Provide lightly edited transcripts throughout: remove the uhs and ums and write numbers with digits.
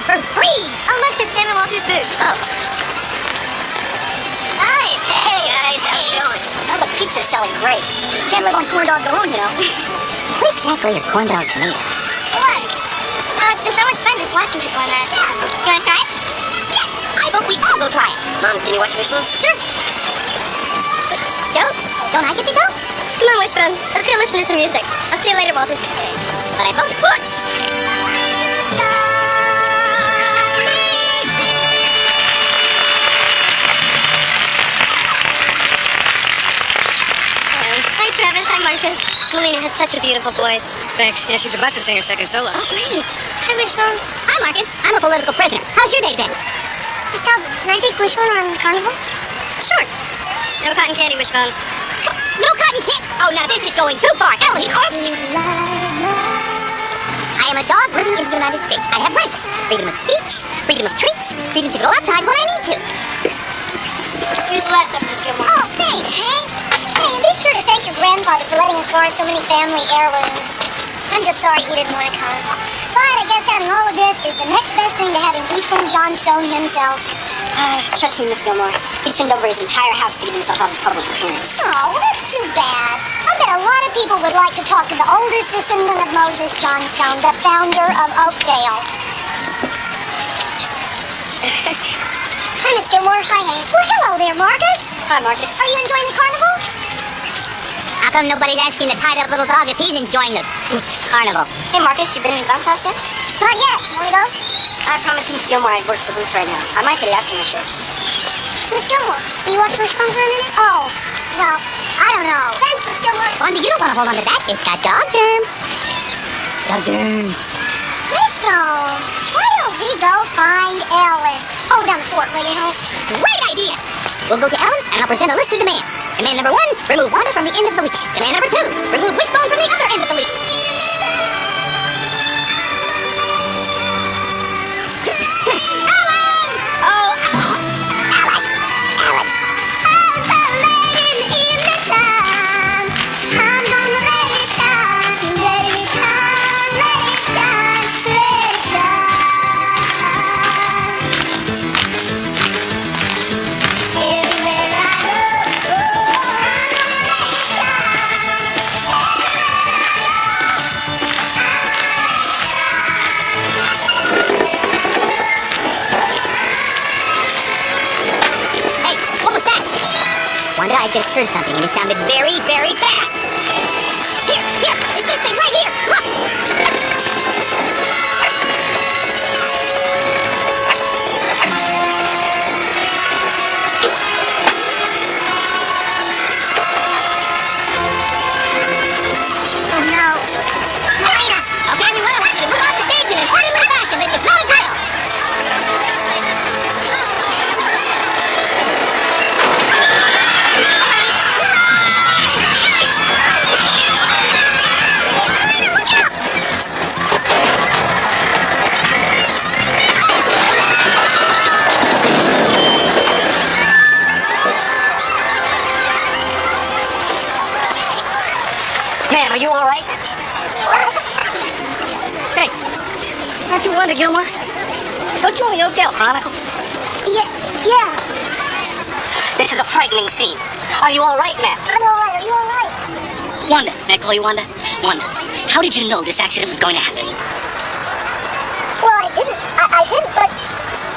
for free. Oh, look, there's Sam and Walter's booth. Oh. Hi. Hey, guys. How's it going? Oh, the pizza's selling great. Can't live on corn dogs alone, you know. What exactly are corn dogs made of? Look. Oh, it's been so much fun just watching people on that. You want to try it? Yes! I vote we all go try it. Mom, can you watch Wishbone? Sure. Joe, don't I get to go? Come on, Wishbone. Let's go listen to some music. I'll see you later, Walter. But I vote good. Hi, Travis. Hi, Marcus. Melina has such a beautiful voice. Thanks. Yeah, she's about to sing her second solo. Oh, great. Hi, Wishbone. Hi, Marcus. I'm a political prisoner. How's your day been? Christelle, can I take Wishbone around the carnival? Sure. No cotton candy, Wishbone. No cotton candy. Oh, now this is going too far. Ellen, I am a dog living in the United States. I have rights. Freedom of speech, freedom of treats, freedom to go outside when I need to. Here's the last of this one. Oh, thanks, Hank. Hey, and be sure to thank your grandfather for letting us borrow so many family heirlooms. I'm just sorry he didn't want to come. But I guess having all of this is the next best thing to having Ethan Johnstone himself. Trust me, Miss Gilmore. He'd send over his entire house to get himself out of public appearance. Oh, well, that's too bad. I bet a lot of people would like to talk to the oldest descendant of Moses Johnstone, the founder of Oakdale. Hi, Miss Gilmore. Hi, Hank. Well, hello there, Marcus. Hi, Marcus. Are you enjoying the carnival? How come nobody's asking the tied-up little dog if he's enjoying the carnival? Hey, Marcus, you been in the bounce house yet? Not yet. Want to go? I promised Miss Gilmore I'd work the booth right now. I might get it after my show. Miss Gilmore, will you watch Wishbone for a minute? Oh, well, I don't know. Thanks, Miss Gilmore. Wanda, you don't want to hold on to that. It's got dog germs. Dog germs. Wishbone, why don't we go find Ellen? Hold down the fort, will you, Hank? Great idea! We'll go to Ellen, and I'll present a list of demands. Demand number 1, remove Wanda from the end of the leash. Demand number 2, remove Wishbone from the other end of the leash. Wanda, I just heard something and it sounded very, very fast. Here, it's this thing right here. Look. Oh, no. Melina! Okay, everyone, I want you to move off the stage in an orderly fashion. This is not a drill. Man, are you all right? Say, aren't you Wanda Gilmore? Don't you own the Oakdale Chronicle? Yeah. This is a frightening scene. Are you all right, ma'am? I'm all right. Are you all right? Wanda, may I call you Wanda? Wanda, how did you know this accident was going to happen? Well, I didn't. I didn't, but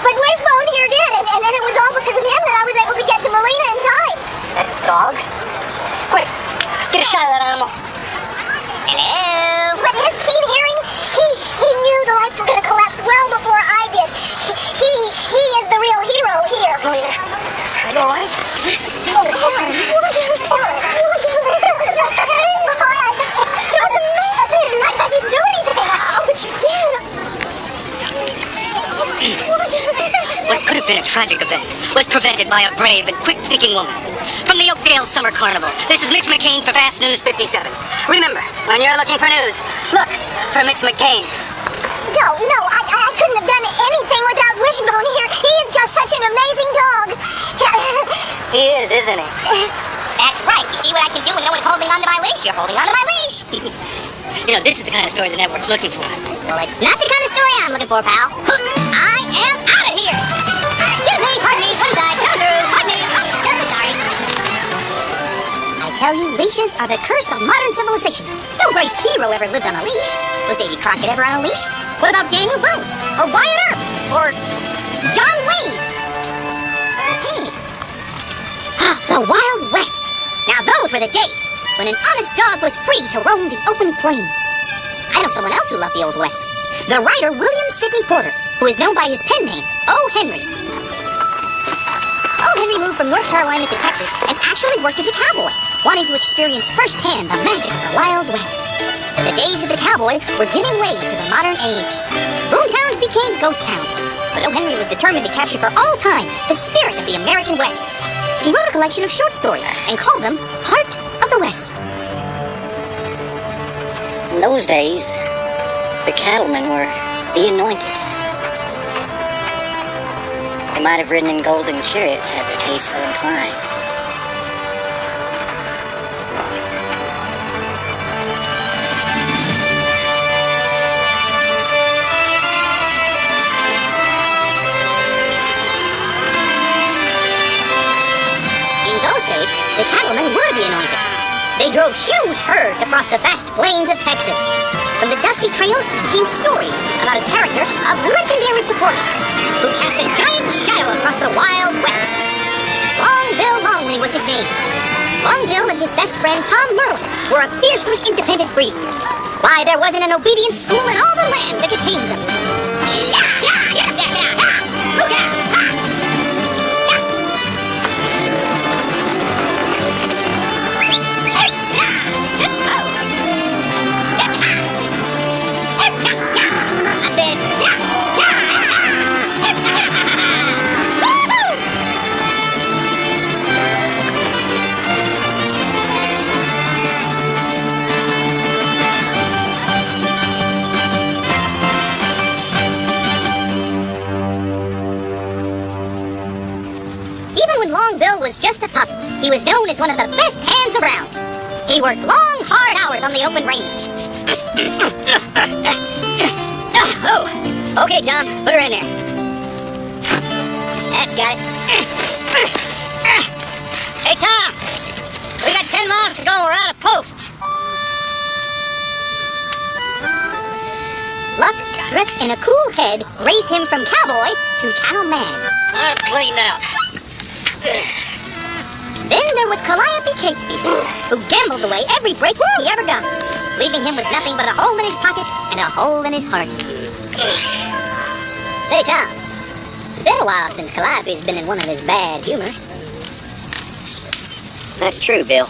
Wishbone here did, and it was all because of him that I was able to get to Melina in time. That dog? Quick, get a shot of that animal. Hello. With his keen hearing, he knew the lights were going to collapse well before I did. He is the real hero here. Melina, are you all right? Oh, Ellen. That was amazing. I didn't do anything. Oh, but you did. What could have been a tragic event was prevented by a brave and quick-thinking woman. From the Oakdale Summer Carnival, this is Mitch McCain for Fast News 57. Remember, when you're looking for news, look for Mitch McCain. No, I couldn't have done anything without Wishbone here. He is just such an amazing dog. He is, isn't he? That's right. You see what I can do when no one's holding onto my leash? You're holding onto my leash. You know, this is the kind of story the network's looking for. Well, it's not the kind of story I'm looking for, pal. I am out of here. Excuse me, pardon me, one side, come through, pardon me. Oh, terribly sorry. I tell you, leashes are the curse of modern civilization. No great hero ever lived on a leash. Was Davy Crockett ever on a leash? What about Daniel Boone? Or Wyatt Earp? Or John Wayne? Hey. The Wild West. Now those were the days when an honest dog was free to roam the open plains. I know someone else who loved the Old West. The writer William Sidney Porter, who is known by his pen name, O. Henry. O. Henry moved from North Carolina to Texas and actually worked as a cowboy, wanting to experience firsthand the magic of the Wild West. The days of the cowboy were giving way to the modern age. Boomtowns became ghost towns, but O. Henry was determined to capture for all time the spirit of the American West. He wrote a collection of short stories and called them Heart of the West. In those days, the cattlemen were the anointed. They might have ridden in golden chariots had their taste so inclined. In those days, the cattlemen were the anointed. They drove huge herds across the vast plains of Texas. From the dusty trails came stories about a character of legendary proportions who cast a giant shadow across the Wild West. Long Bill Longley was his name. Long Bill and his best friend Tom Merlin were a fiercely independent breed. Why, there wasn't an obedient school in all the land that could tame them. Was just a pup, he was known as one of the best hands around. He worked long, hard hours on the open range. Oh, okay, Tom, put her in there. That's got it. Hey, Tom, we got 10 miles to go. We're out of posts. Luck, thrift, and a cool head raised him from cowboy to cattleman. I'm cleaned out. Then there was Calliope Catesby, who gambled away every break he ever got, leaving him with nothing but a hole in his pocket and a hole in his heart. Say, Tom, it's been a while since Calliope's been in one of his bad humors. That's true, Bill.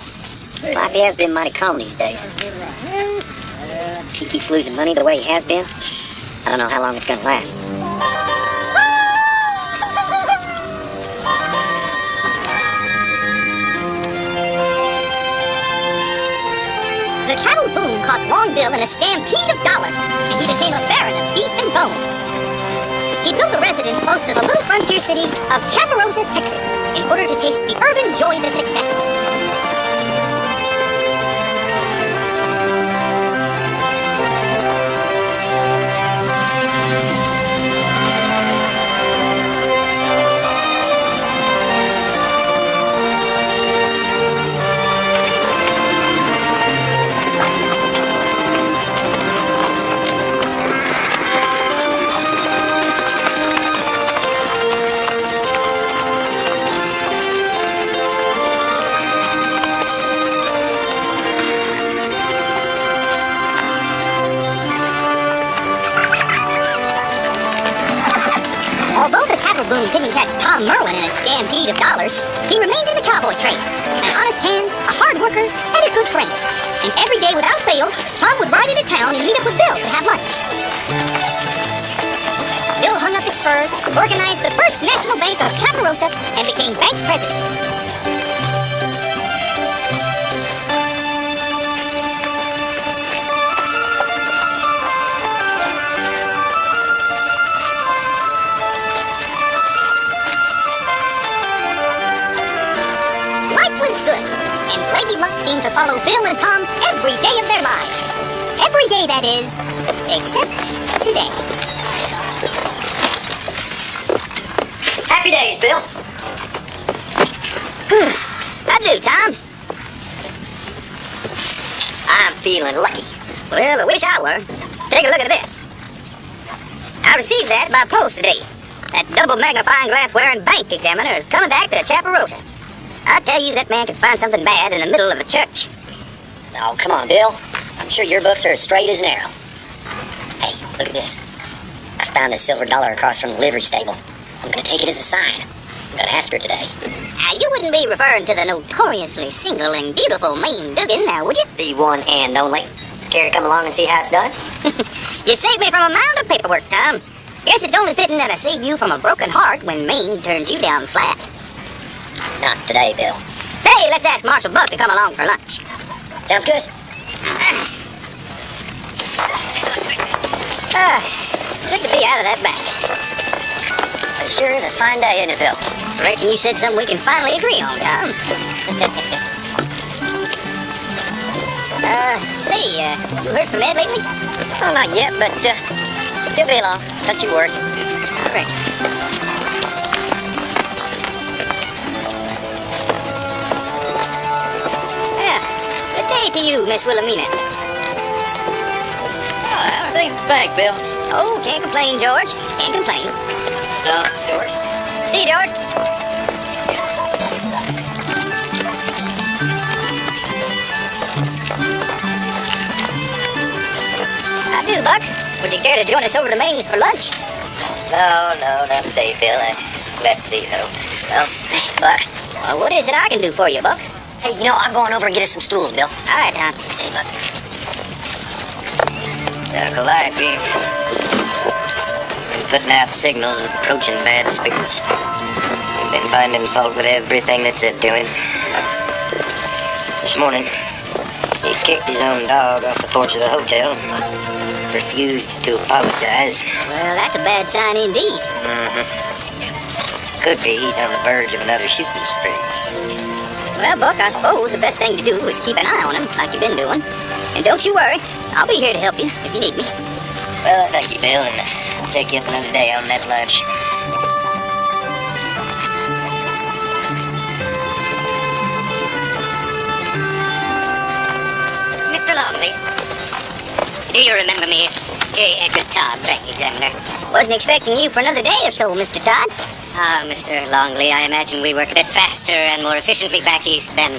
Calliope has been mighty calm these days. If he keeps losing money the way he has been, I don't know how long it's gonna last. The cattle boom caught Long Bill in a stampede of dollars, and he became a baron of beef and bone. He built a residence close to the little frontier city of Chaparosa, Texas, in order to taste the urban joys of success. Although the cattle boom didn't catch Tom Merlin in a stampede of dollars, he remained in the cowboy trade. An honest hand, a hard worker, and a good friend. And every day without fail, Tom would ride into town and meet up with Bill to have lunch. Bill hung up his spurs, organized the First National Bank of Chaparosa, and became bank president. Luck seemed to follow Bill and Tom every day of their lives. Every day that is. Except today. Happy days, Bill. How do, Tom? I'm feeling lucky. Well, I wish I were. Take a look at this. I received that by post today. That double magnifying glass wearing bank examiner is coming back to Chaparosa. I tell you, that man could find something bad in the middle of the church. Oh, come on, Bill. I'm sure your books are as straight as an arrow. Hey, look at this. I found this silver dollar across from the livery stable. I'm gonna take it as a sign. I'm gonna ask her today. You wouldn't be referring to the notoriously single and beautiful Mame Dugan, now, would you? The one and only. Care to come along and see how it's done? You saved me from a mound of paperwork, Tom. Guess it's only fitting that I save you from a broken heart when Mame turns you down flat. Not today, Bill. Say, let's ask Marshal Buck to come along for lunch. Sounds good. Good to be out of that bank. It sure is a fine day, isn't it, Bill? Reckon you said something we can finally agree on, Tom. Say, you heard from Ed lately? Oh, not yet, but he'll be along. Don't you worry. All right. Yeah. Good day to you, Miss Wilhelmina. Oh, how are things at the bank, Bill? Oh, can't complain, George. Can't complain. So, George? See you, George. How do, Buck? Would you care to join us over to Maine's for lunch? No, not today, Bill. Let's see, though. Well, Buck. Well, what is it I can do for you, Buck? Hey, I'm going over and get us some stools, Bill. All right, Tom. See, Buck. Calliope. Been putting out signals and approaching bad spirits. He's been finding fault with everything that's said to him. This morning, he kicked his own dog off the porch of the hotel. Refused to apologize. Well, that's a bad sign indeed. Could be he's on the verge of another shooting spree. Well, Buck, I suppose the best thing to do is keep an eye on him, like you've been doing. And don't you worry, I'll be here to help you if you need me. Well, thank you, Bill, and I'll take you up another day on that lunch. Mr. Longley, do you remember me? J. Edgar Todd, bank examiner. Wasn't expecting you for another day or so, Mr. Todd. Mr. Longley, I imagine we work a bit faster and more efficiently back east than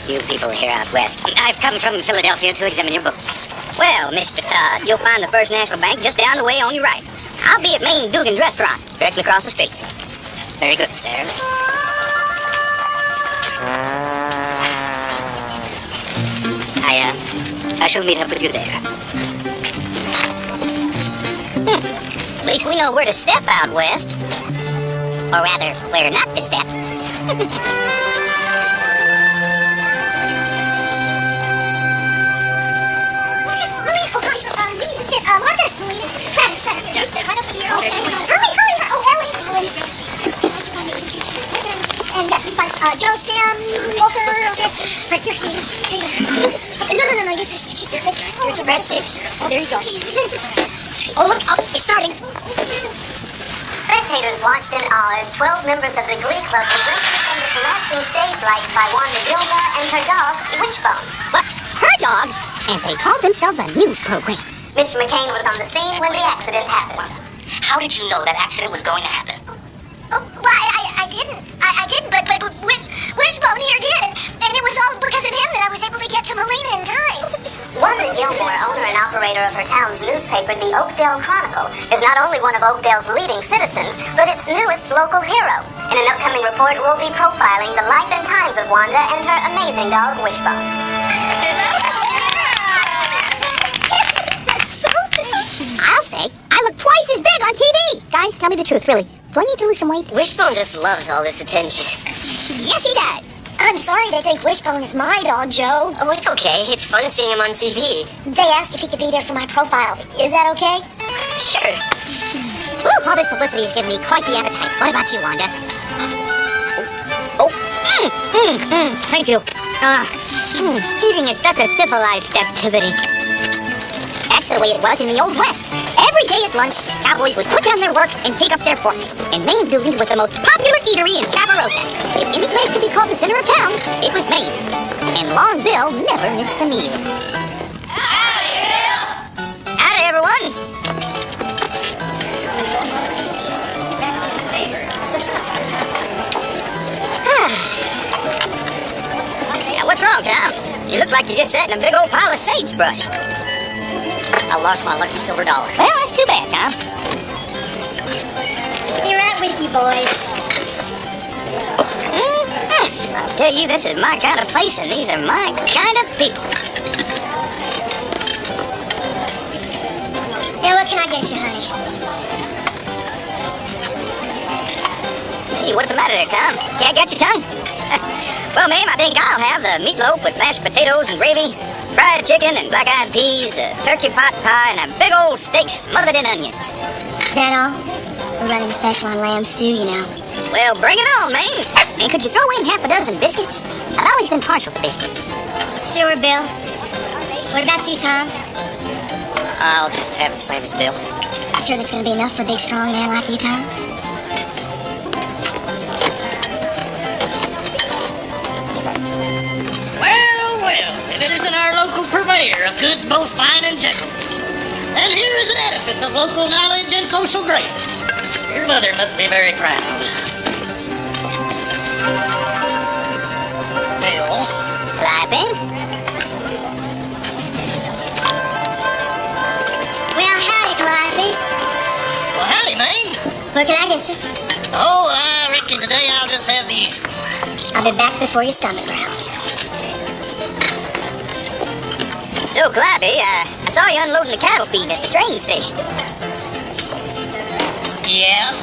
you people here out west. I've come from Philadelphia to examine your books. Well, Mr. Todd, you'll find the First National Bank just down the way on your right. I'll be at Mame Dugan's restaurant, directly across the street. Very good, sir. I shall meet up with you there. At least we know where to step out west. Or rather, where not to step. Travis, you sit right over here. Okay. Hurry. Oh, Ellie. And Joe, Sam, Walter, okay. Right here. No, you just here's some breadsticks. Oh, there you go. Oh, look, it's starting. Spectators watched in awe as 12 members of the Glee Club were rescued from the collapsing stage lights by Wanda Gilmore and her dog, Wishbone. What? Her dog? And they called themselves a news program. Mitch McCain was on the scene when the accident happened. How did you know that accident was going to happen? Oh, well, I didn't. I didn't, but Wishbone here did. And it was all because of him that I was able to get to Molina in time. Wanda Gilmore, owner and operator of her town's newspaper, the Oakdale Chronicle, is not only one of Oakdale's leading citizens, but its newest local hero. In an upcoming report, we'll be profiling the life and times of Wanda and her amazing dog, Wishbone. I'll say, I look twice as big on TV. Guys, tell me the truth, really. Do I need to lose some weight? Wishbone just loves all this attention. Yes, he does. I'm sorry they think Wishbone is my dog, Joe. Oh, it's okay. It's fun seeing him on TV. They asked if he could be there for my profile. Is that okay? Sure. Ooh, all this publicity is giving me quite the appetite. What about you, Wanda? Thank you. Eating is such a civilized activity. That's That's the way it was in the Old West. Every day at lunch, cowboys would put down their work and take up their forks. And Maine Dugan's was the most popular eatery in Chaparosa. If any place could be called the center of town, it was Maine's. And Long Bill never missed a meal. Howdy, Bill! Howdy, everyone. Now, what's wrong, Tom? You look like you just sat in a big old pile of sagebrush. I lost my lucky silver dollar. Well, that's too bad, Tom. Be right with you, boys. I'll tell you, this is my kind of place, and these are my kind of people. Now, what can I get you, honey? Hey, what's the matter there, Tom? Can't get your tongue? Well, ma'am, I think I'll have the meatloaf with mashed potatoes and gravy, fried chicken and black-eyed peas, a turkey pot pie, and a big old steak smothered in onions. Is that all? We're running a special on lamb stew, you know. Well, bring it on, man. And could you throw in half a dozen biscuits? I've always been partial to biscuits. Sure, Bill. What about you, Tom? I'll just have the same as Bill. Sure that's gonna be enough for a big, strong man like you, Tom? Well, if it isn't our local purveyor of goods both fine and gentle. And here is an edifice of local knowledge and social graces. Your mother must be very proud. Bill, Climbing? Well, howdy, Calliope. well, howdy, man. What can I get you? Oh, I reckon today I'll just have the usual. I'll be back before your stomach growls. So, Calliope, I saw you unloading the cattle feed at the train station. Yeah?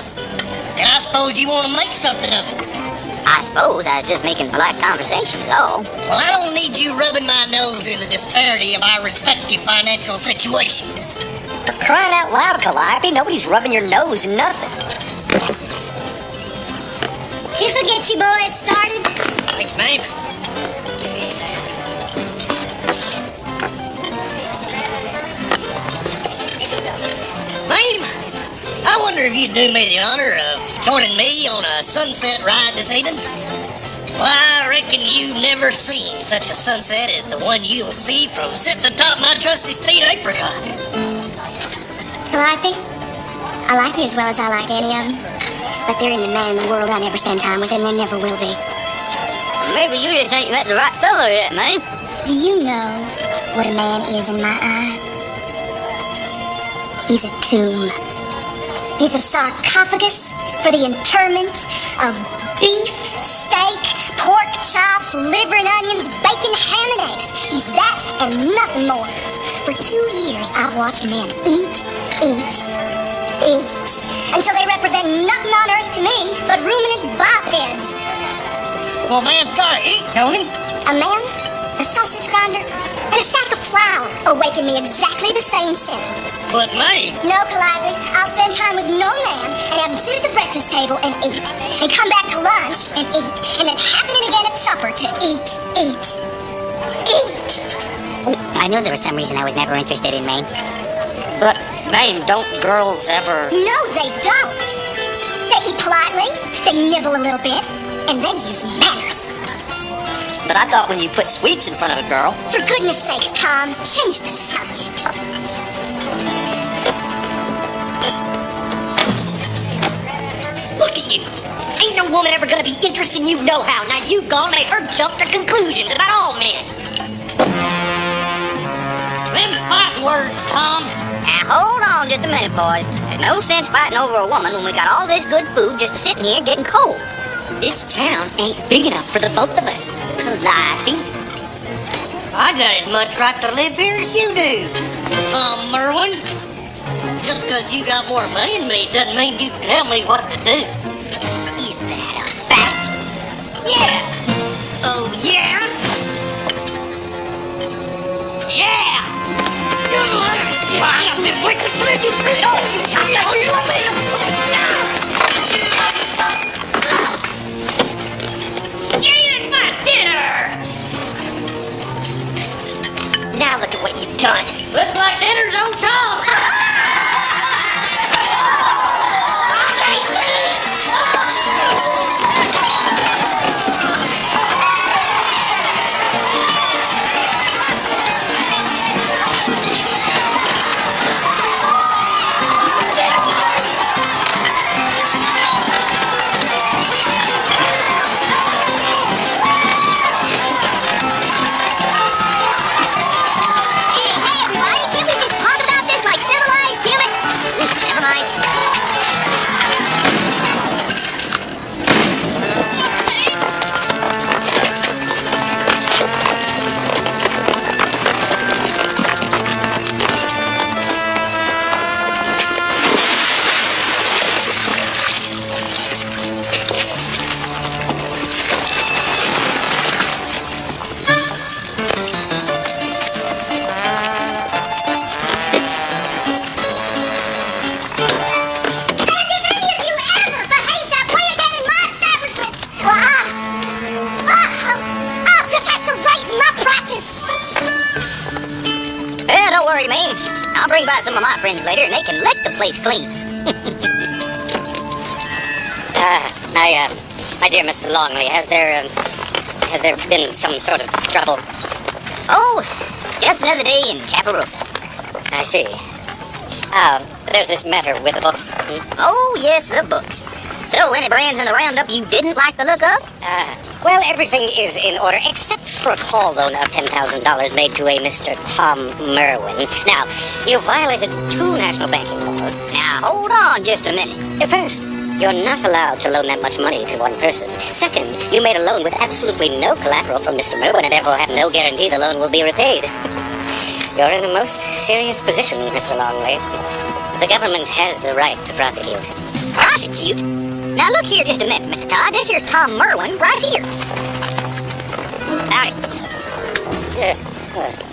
And I suppose you want to make something of it. I suppose I was just making polite conversation is all. Well, I don't need you rubbing my nose in the disparity of our respective financial situations. For crying out loud, Calliope, nobody's rubbing your nose in nothing. This'll get you boys started. Thanks, man. Ma'am, I wonder if you'd do me the honor of joining me on a sunset ride this evening? Well, I reckon you've never seen such a sunset as the one you'll see from sitting atop my trusty steed apricot. Calliope, I like you as well as I like any of them. But there isn't a man in the world I never spend time with, and there never will be. Maybe you just ain't met the right fellow yet, man. Do you know what a man is in my eye? He's a tomb. He's a sarcophagus for the interment of beef, steak, pork chops, liver and onions, bacon, ham and eggs. He's that and nothing more. For 2 years, I've watched men eat, until they represent nothing on earth to me but ruminant bipeds. Well, man's gotta eat, don't he? A man, a sausage grinder, and a sack of flour awaken me exactly the same sentence. But, man, No, Calliope, I'll spend time with no man and have him sit at the breakfast table and eat. And come back to lunch and eat. And then happen it again at supper to eat. I knew there was some reason I was never interested in Maine. But, man, don't girls ever... No, they don't. They eat politely, they nibble a little bit, and they use manners. But I thought when you put sweets in front of a girl... For goodness sakes, Tom, change the subject. Look at you! Ain't no woman ever gonna be interested in you no-how. Now you've gone and made her jump to conclusions about all men. them's fighting words, Tom. Now, hold on just a minute, boys. There's no sense fighting over a woman when we got all this good food just sitting here getting cold. This town ain't big enough for the both of us. Calliope. I got as much right to live here as you do. Merwin. Just because you got more money than me doesn't mean you can tell me what to do. Is that a fact? Yeah. Oh, yeah? Yeah. Here's my dinner! Now look at what you've done. Looks like dinner's on I'll bring by some of my friends later and they can lick the place clean. My dear Mr. Longley, has there been some sort of trouble? Oh, just another day in Chaparosa. I see. There's this matter with the books. Oh, yes, the books. So, any brands in the roundup you didn't like the look of? Well, everything is in order except for a call loan of $10,000 made to a Mr. Tom Merwin. Now, you violated 2 national banking laws. Now, hold on just a minute. First, you're not allowed to loan that much money to one person. Second, you made a loan with absolutely no collateral from Mr. Merwin and therefore have no guarantee the loan will be repaid. You're in a most serious position, Mr. Longley. The government has the right to prosecute. Prosecute? Now, look here just a minute, Mr. Todd. This here's Tom Merwin right here. Howdy.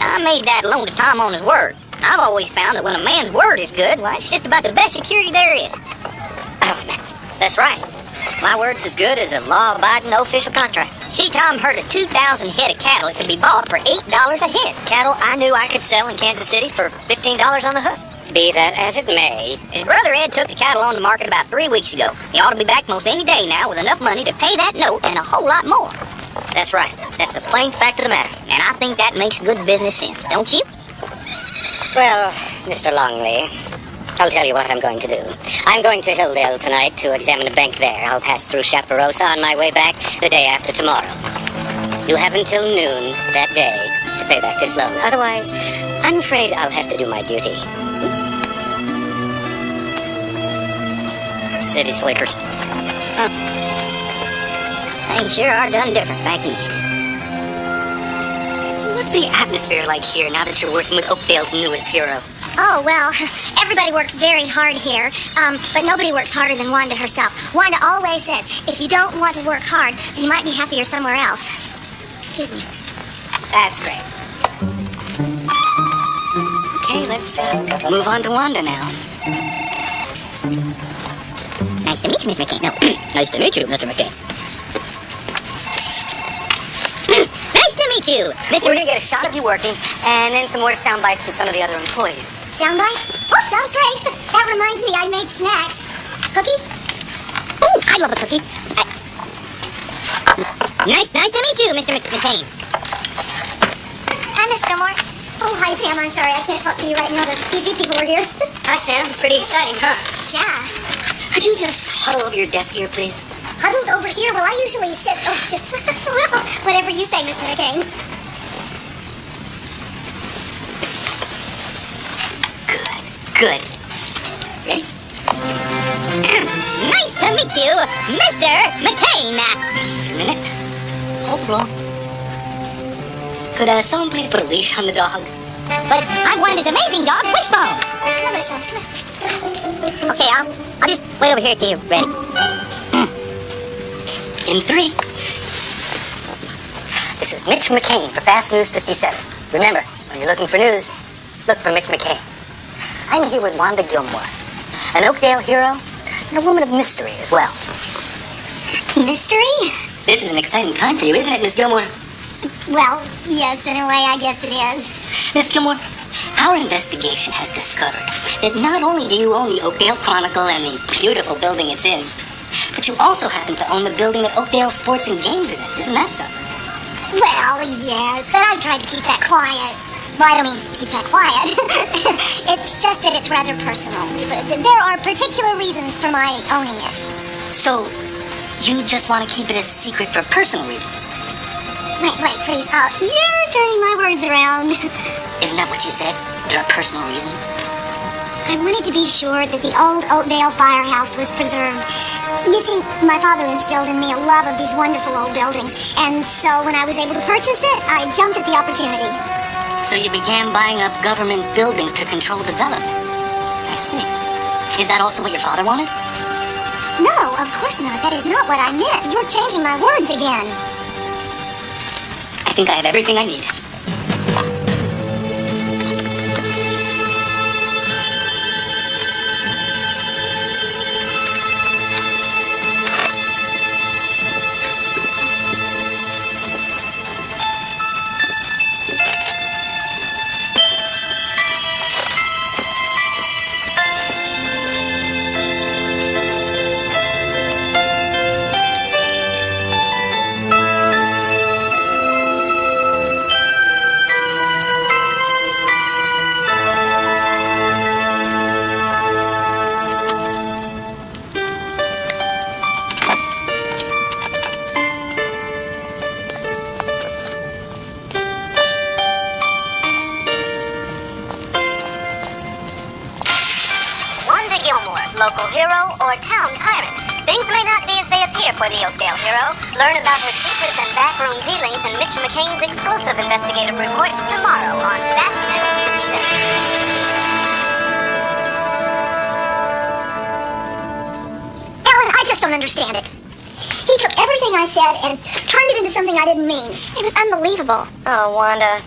I made that loan to Tom on his word. I've always found that when a man's word is good, well, it's just about the best security there is. Oh, that's right. My word's as good as a law-abiding official contract. See, Tom heard of 2,000 head of cattle that could be bought for $8 a head. Cattle I knew I could sell in Kansas City for $15 on the hook. Be that as it may. His brother Ed took the cattle on the market about 3 weeks ago. He ought to be back most any day now with enough money to pay that note and a whole lot more. That's right. That's the plain fact of the matter. And I think that makes good business sense, don't you? Well, Mr. Longley, I'll tell you what I'm going to do. I'm going to Hilldale tonight to examine a bank there. I'll pass through Chaparosa on my way back the day after tomorrow. You have until noon that day to pay back this loan. Otherwise, I'm afraid I'll have to do my duty. City slickers. Huh. Things sure are done different back east. So what's the atmosphere like here now that you're working with Oakdale's newest hero? Oh, well, everybody works very hard here, but nobody works harder than Wanda herself. Wanda always said, if you don't want to work hard, you might be happier somewhere else. Excuse me. That's great. Okay, let's move on to Wanda now. Nice to meet you, Miss McCain. No, nice to meet you, Mr. McCain. Nice to meet you, Mr. We're gonna get a shot of you working, and then some more sound bites from some of the other employees. Sound bites? Oh, sounds great. That reminds me, I made snacks. Cookie? Ooh, I love a cookie. Nice to meet you, Mr. McCain. Hi, Miss Gilmore. Oh, hi, Sam. I'm sorry. I can't talk to you right now. The TV people are here. Hi, Sam. Pretty exciting, huh? Yeah. Could you just huddle over your desk here, please? Huddled over here? Well, I usually sit... well, whatever you say, Mr. McCain. Good. Ready? Nice to meet you, Mr. McCain. A minute. Hold the roll. Could someone please put a leash on the dog? But I wanted this amazing dog, Wishbone. Come on, Wishbone. Come on. Okay, I'll just wait over here till you're ready. In 3. This is Mitch McCain for Fast News 57. Remember, when you're looking for news, look for Mitch McCain. I'm here with Wanda Gilmore, an Oakdale hero and a woman of mystery as well. Mystery? This is an exciting time for you, isn't it, Miss Gilmore? Well, yes, in a way, I guess it is. Miss Gilmore, our investigation has discovered that not only do you own the Oakdale Chronicle and the beautiful building it's in, but you also happen to own the building that Oakdale Sports and Games is in. Isn't that something? Well, yes, but I've tried to keep that quiet. Well, I don't mean keep that quiet. It's just that it's rather personal. There are particular reasons for my owning it. So, you just want to keep it a secret for personal reasons? Wait, please. You're turning my words around. Isn't that what you said? There are personal reasons? I wanted to be sure that the old Oakdale firehouse was preserved. You see, my father instilled in me a love of these wonderful old buildings, and so when I was able to purchase it, I jumped at the opportunity. So you began buying up government buildings to control development. I see. Is that also what your father wanted? No, of course not. That is not what I meant. You're changing my words again. I think I have everything I need. local hero, or town tyrant. Things may not be as they appear for the Oakdale hero. Learn about her secrets and backroom dealings in Mitch McCain's exclusive investigative report tomorrow on Fast News 57. Ellen, I just don't understand it. He took everything I said and turned it into something I didn't mean. It was unbelievable. Oh, Wanda.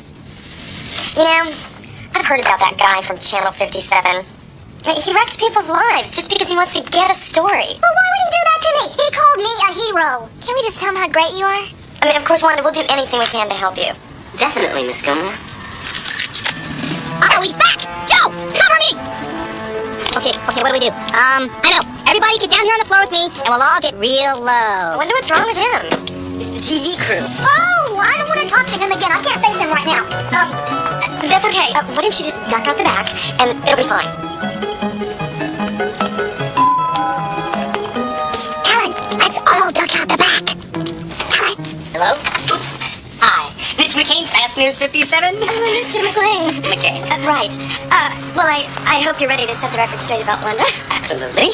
You know, I've heard about that guy from Channel 57. He wrecks people's lives just because he wants to get a story. Well, why would he do that to me? He called me a hero. Can we just tell him how great you are? I mean, of course, Wanda, we'll do anything we can to help you. Definitely, Miss Gilmore. Oh, he's back! Joe, cover me! Okay, what do we do? I know. Everybody get down here on the floor with me, and we'll all get real I low. wonder what's wrong with him. It's the TV crew. Oh, I don't want to talk to him again. I can't face him right now. That's okay. Why don't you just duck out the back, and it'll be fine. Ellen, let's all duck out the back. Ellen. Hello? Oops. Hi. Mitch McCain, Fast News 57. Mr. McLean. McCain. Right. Well, I hope you're ready to set the record straight about Wanda. Absolutely.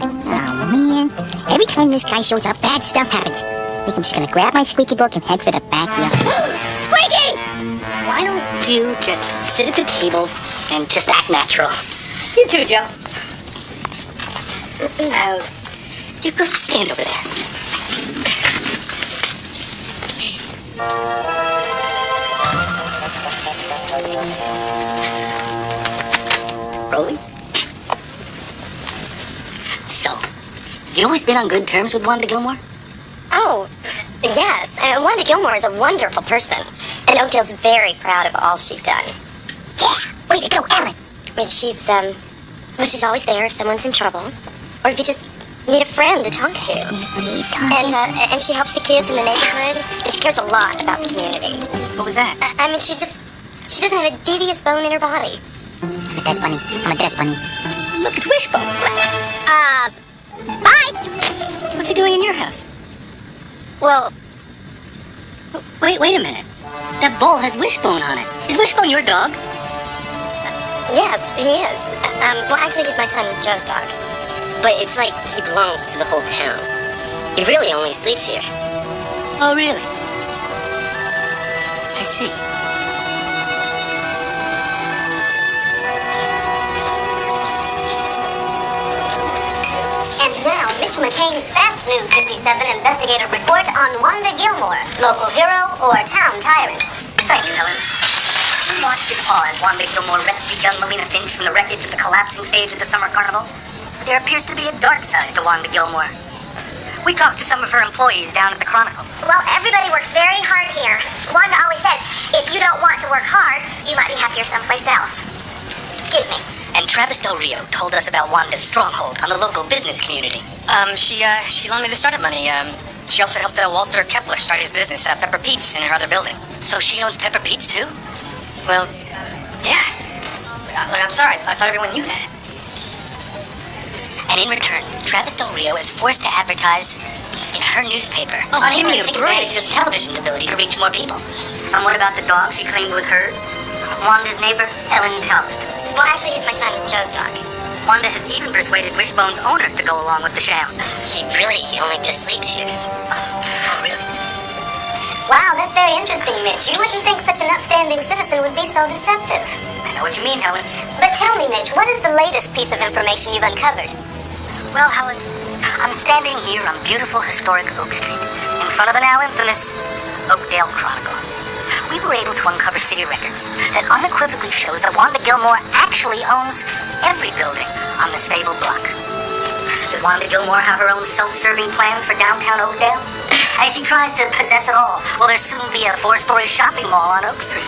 Oh, man. Every time this guy shows up, bad stuff happens. I think I'm just gonna grab my squeaky book and head for the backyard. Squeaky! Why don't you just sit at the table and just act natural? You too, Joe. You go stand over there. Rolling. So, you always been on good terms with Wanda Gilmore? Oh, yes. Wanda Gilmore is a wonderful person. And Oakdale's very proud of all she's done. Yeah, way to go, Ellen. I mean, she's always there if someone's in trouble. Or if you just need a friend to talk to. And she helps the kids in the neighborhood. And she cares a lot about the community. What was that? I mean, she doesn't have a devious bone in her body. I'm a desk bunny. I'm a desk bunny. Look, it's Wishbone. Bye! What's he doing in your house? Well, Wait a minute. That bowl has Wishbone on it. Is Wishbone your dog? yes, he is. Well, actually, he's my son Joe's dog. But it's like he belongs to the whole town. He really only sleeps here. Oh, really? I see. And now, Mitch McCain's Fast News 57 investigative report on Wanda Gilmore, local hero or town tyrant. Thank you, Helen. We watched in awe as Wanda Gilmore rescued young Melina Finch from the wreckage of the collapsing stage of the summer carnival. There appears to be a dark side to Wanda Gilmore. We talked to some of her employees down at the Chronicle. Well, everybody works very hard here. Wanda always says, if you don't want to work hard, you might be happier someplace else. Excuse me. And Travis Del Rio told us about Wanda's stronghold on the local business community. She loaned me the startup money. She also helped Walter Kepler start his business, Pepper Pete's, in her other building. So she owns Pepper Pete's too? Well, yeah. I'm sorry. I thought everyone knew that. And in return, Travis Del Rio is forced to advertise in her newspaper. Oh, give unable me to a take break. advantage of television's ability to reach more people. And what about the dog she claimed was hers? Wanda's neighbor, Ellen Talbot. Well, actually, he's my son Joe's dog. Wanda has even persuaded Wishbone's owner to go along with the sham. He really only just sleeps here. Oh, really? Wow, that's very interesting, Mitch. You wouldn't think such an upstanding citizen would be so deceptive. I know what you mean, Helen. But tell me, Mitch, what is the latest piece of information you've uncovered? Well, Helen, I'm standing here on beautiful historic Oak Street, in front of the now infamous Oakdale Chronicle. We were able to uncover city records that unequivocally shows that Wanda Gilmore actually owns every building on this fabled block. Does Wanda Gilmore have her own self-serving plans for downtown Oakdale? As she tries to possess it all, will there soon be a 4-story shopping mall on Oak Street?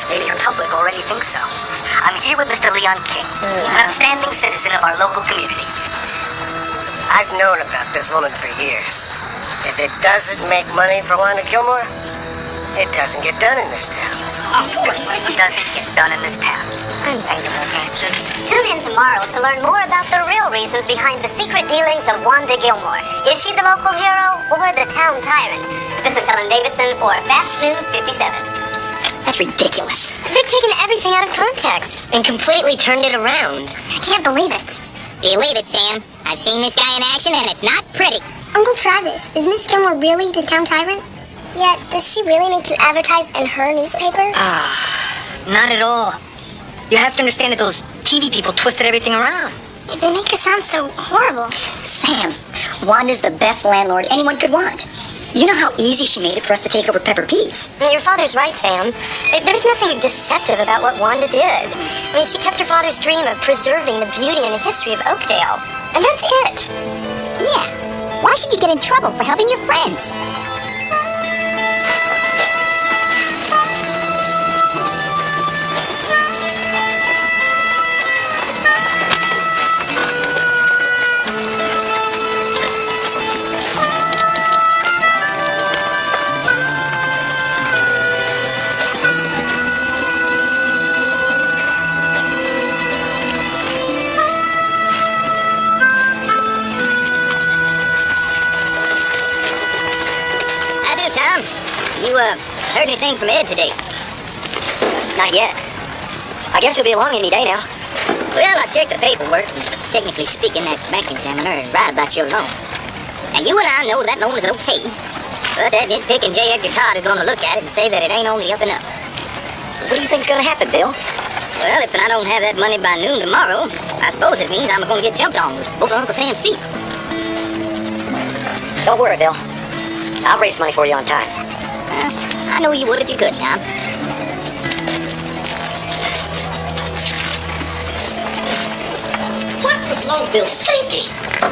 Maybe your public already thinks so. I'm here with Mr. Leon King, an upstanding citizen of our local community. I've known about this woman for years. If it doesn't make money for Wanda Gilmore, it doesn't get done in this town. Of course, it doesn't get done in this town. Tune in tomorrow to learn more about the real reasons behind the secret dealings of Wanda Gilmore. Is she the local hero or the town tyrant? This is Helen Davidson for Fast News 57. ridiculous. They've taken everything out of context. And completely turned it around. I can't believe it. Believe it, Sam. I've seen this guy in action, and it's not pretty. Uncle Travis, is Miss Gilmore really the town tyrant? Yeah, does she really make you advertise in her newspaper? Not at all. You have to understand that those TV people twisted everything around. They make her sound so horrible. Sam, Wanda's the best landlord anyone could want. You know how easy she made it for us to take over Pepper Pete's. Your father's right, Sam. There's nothing deceptive about what Wanda did. I mean, she kept her father's dream of preserving the beauty and the history of Oakdale. And that's it. Yeah. Why should you get in trouble for helping your friends? You, heard anything from Ed today? Not yet. I guess he'll be along any day now. Well, I checked the paperwork, and technically speaking, that bank examiner is right about your loan. And you and I know that loan is okay. But that nitpicking J. Edgar Todd is going to look at it and say that it ain't on the up and up. What do you think's going to happen, Bill? Well, if I don't have that money by noon tomorrow, I suppose it means I'm going to get jumped on with both of Uncle Sam's feet. Don't worry, Bill. I'll raise money for you on time. I know you would if you could, Tom. What was Long Bill thinking?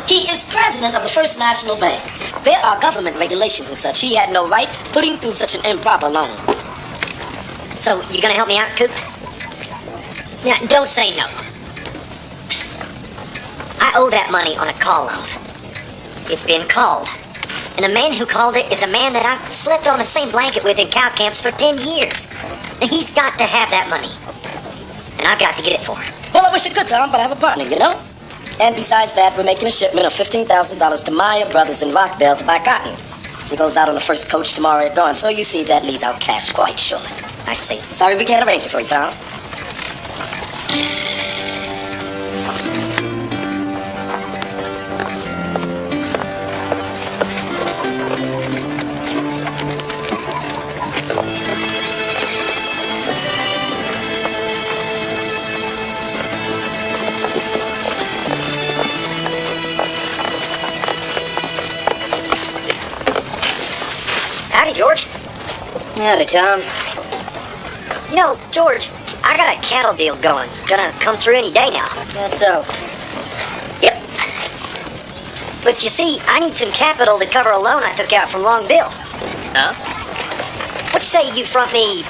He is president of the First National Bank. There are government regulations and such. He had no right putting through such an improper loan. So, you gonna help me out, Coop? Now, don't say no. I owe that money on a call loan. It's been called. And the man who called it is a man that I've slept on the same blanket with in cow camps for 10 years. And he's got to have that money. And I've got to get it for him. Well, I wish I could, Tom, but I have a partner, you know? And besides that, we're making a shipment of $15,000 to Meyer Brothers in Rockdale to buy cotton. He goes out on the first coach tomorrow at dawn, so you see that leaves our cash quite short. I see. Sorry we can't arrange it for you, Tom. Howdy, George. Howdy, Tom. You know, George, I got a cattle deal going. Gonna come through any day now. That's so. Yep. But you see, I need some capital to cover a loan I took out from Long Bill. Huh? Let's say you front me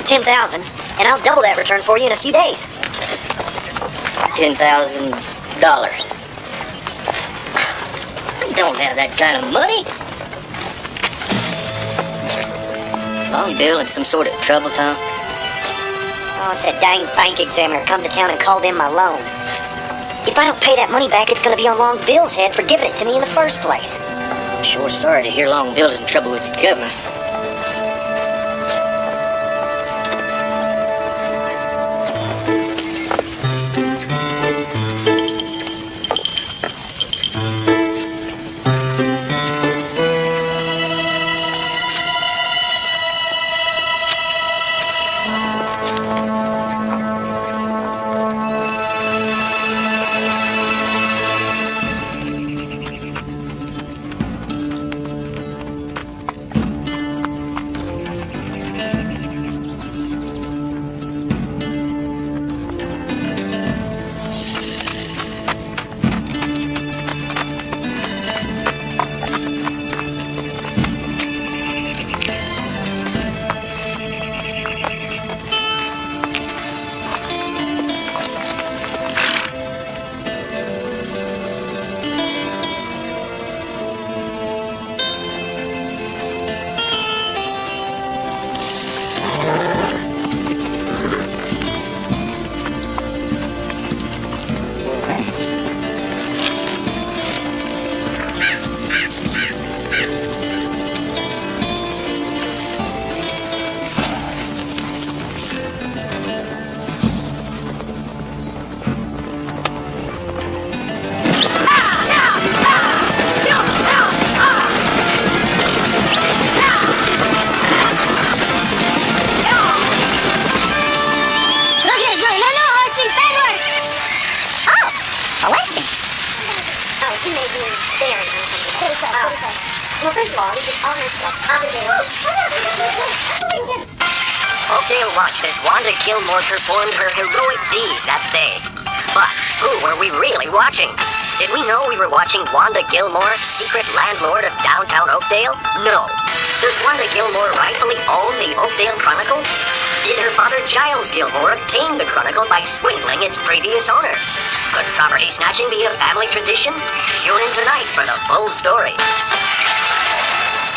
$10,000, and I'll double that return for you in a few days. $10,000. I don't have that kind of money. Long Bill in some sort of trouble, Tom? Oh, it's that dang bank examiner come to town and called in my loan. If I don't pay that money back, it's gonna be on Long Bill's head for giving it to me in the first place. I'm sure sorry to hear Long Bill's in trouble with the government. Oakdale watched as Wanda Gilmore performed her heroic deed that day. But who were we really watching? Did we know we were watching Wanda Gilmore, secret landlord of downtown Oakdale? No. Does Wanda Gilmore rightfully own the Oakdale Chronicle? Did her father Giles Gilmore obtain the Chronicle by swindling its previous owner? Could property snatching be a family tradition? Tune in tonight for the full story.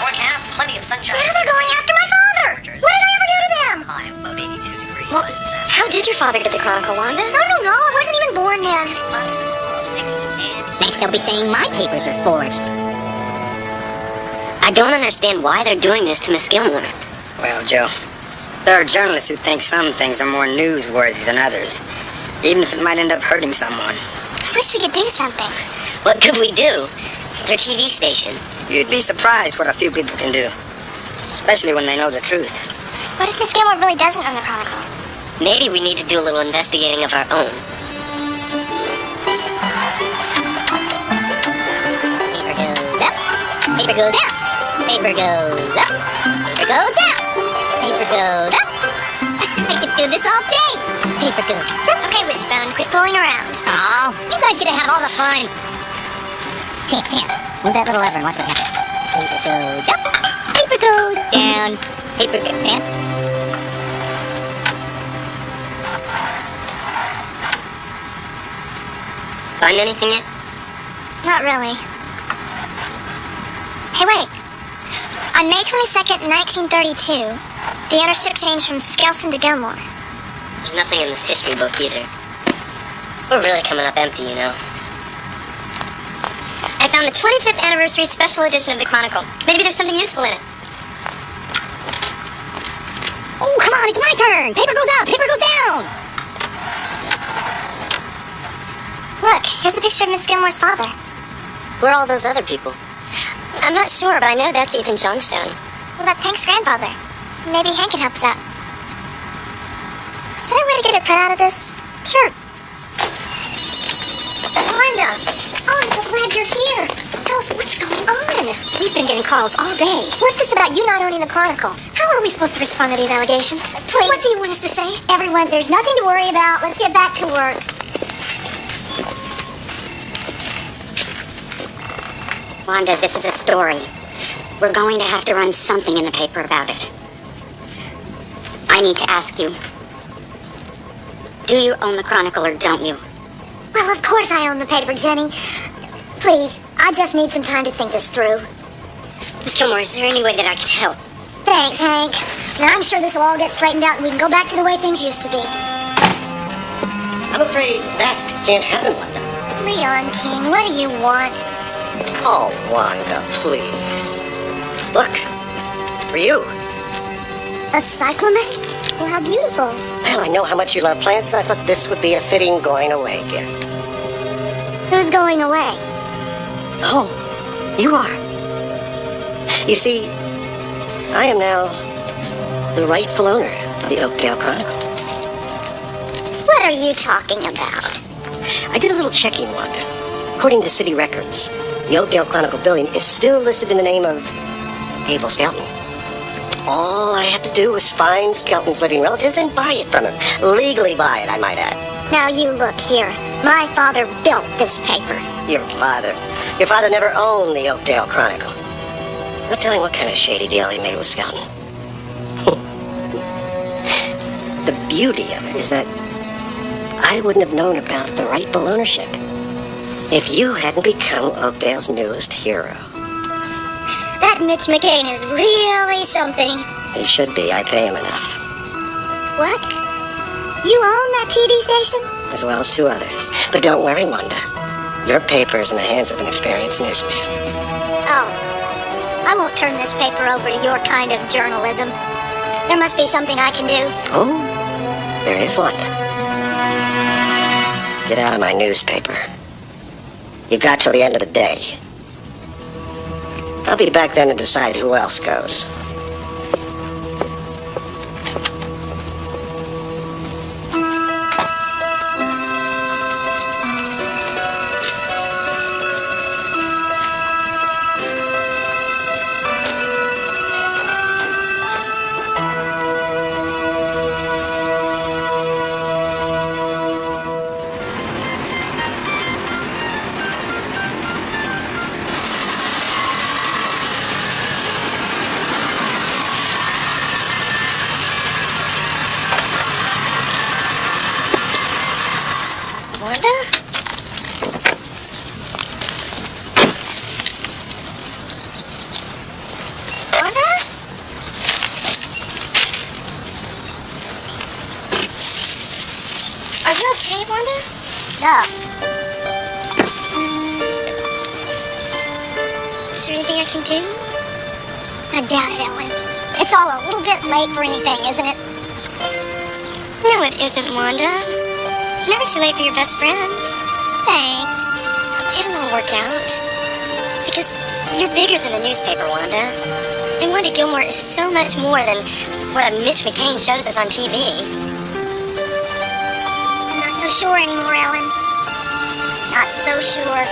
Forecast, plenty of sunshine. Now they're going after my father! What did I ever do to them? High above 82 degrees. Well, how did your father get the Chronicle, Wanda? I don't know. I wasn't even born then. Next, they'll be saying my papers are forged. I don't understand why they're doing this to Miss Gilmore. Well, Joe, there are journalists who think some things are more newsworthy than others, even if it might end up hurting someone. I wish we could do something. What could we do? Their TV station. You'd be surprised what a few people can do, especially when they know the truth. What if Miss Gilmore really doesn't own the Chronicle? Maybe we need to do a little investigating of our own. Paper goes up. Paper goes up. Paper goes down. Paper goes up. I could do this all day. Paper goes up. Okay, Wishbone, quit fooling around. Oh, you guys get to have all the fun. Sam, move that little lever and watch what happens. Paper goes up. Paper goes down. Paper goes... Sam? Find anything yet? Not really. Hey, wait. On May 22nd, 1932, the ownership changed from Skelton to Gilmore. There's nothing in this history book either. We're really coming up empty, you know. I found the 25th anniversary special edition of the Chronicle. Maybe there's something useful in it. Oh, come on, it's my turn. Paper goes up. Paper goes down. Look, here's a picture of Miss Gilmore's father. Who are all those other people? I'm not sure, but I know that's Ethan Johnstone. Well, that's Hank's grandfather. Maybe Hank can help us out. Is there a way to get a print out of this? Sure. Wanda! Oh, I'm so glad you're here. Tell us what's going on. We've been getting calls all day. What's this about you not owning the Chronicle? How are we supposed to respond to these allegations? Please. What do you want us to say? Everyone, there's nothing to worry about. Let's get back to work. Wanda, this is a story. We're going to have to run something in the paper about it. I need to ask you. Do you own the Chronicle or don't you? Well, of course I own the paper, Jenny. Please, I just need some time to think this through. Miss Gilmore, is there any way that I can help? Thanks, Hank. Now, I'm sure this will all get straightened out and we can go back to the way things used to be. I'm afraid that can't happen, Wanda. Leon King, what do you want? Oh, Wanda, please. Look, for you. A cyclamen? Well, how beautiful. Well, I know how much you love plants, so I thought this would be a fitting going-away gift. Who's going away? Oh, you are. You see, I am now the rightful owner of the Oakdale Chronicle. What are you talking about? I did a little checking, Wanda. According to city records, the Oakdale Chronicle building is still listed in the name of Abel Skelton. All I had to do was find Skelton's living relative and buy it from him. Legally buy it, I might add. Now you look here. My father built this paper. Your father? Your father never owned the Oakdale Chronicle. No telling what kind of shady deal he made with Skelton. The beauty of it is that I wouldn't have known about the rightful ownership if you hadn't become Oakdale's newest hero. That Mitch McCain is really something. He should be. I pay him enough. What? You own that TV station? As well as two others. But don't worry, Wanda. Your paper is in the hands of an experienced newsman. Oh. I won't turn this paper over to your kind of journalism. There must be something I can do. Oh, there is, Wanda. Get out of my newspaper. You've got till the end of the day. I'll be back then to decide who else goes. You okay, Wanda? No. Is there anything I can do? I doubt it, Ellen. It's all a little bit late for anything, isn't it? No, it isn't, Wanda. It's never too late for your best friend. Thanks. It'll all work out. Because you're bigger than the newspaper, Wanda. And Wanda Gilmore is so much more than what Mitch McCain shows us on TV. I'm not so sure anymore, Ellen. Not so sure.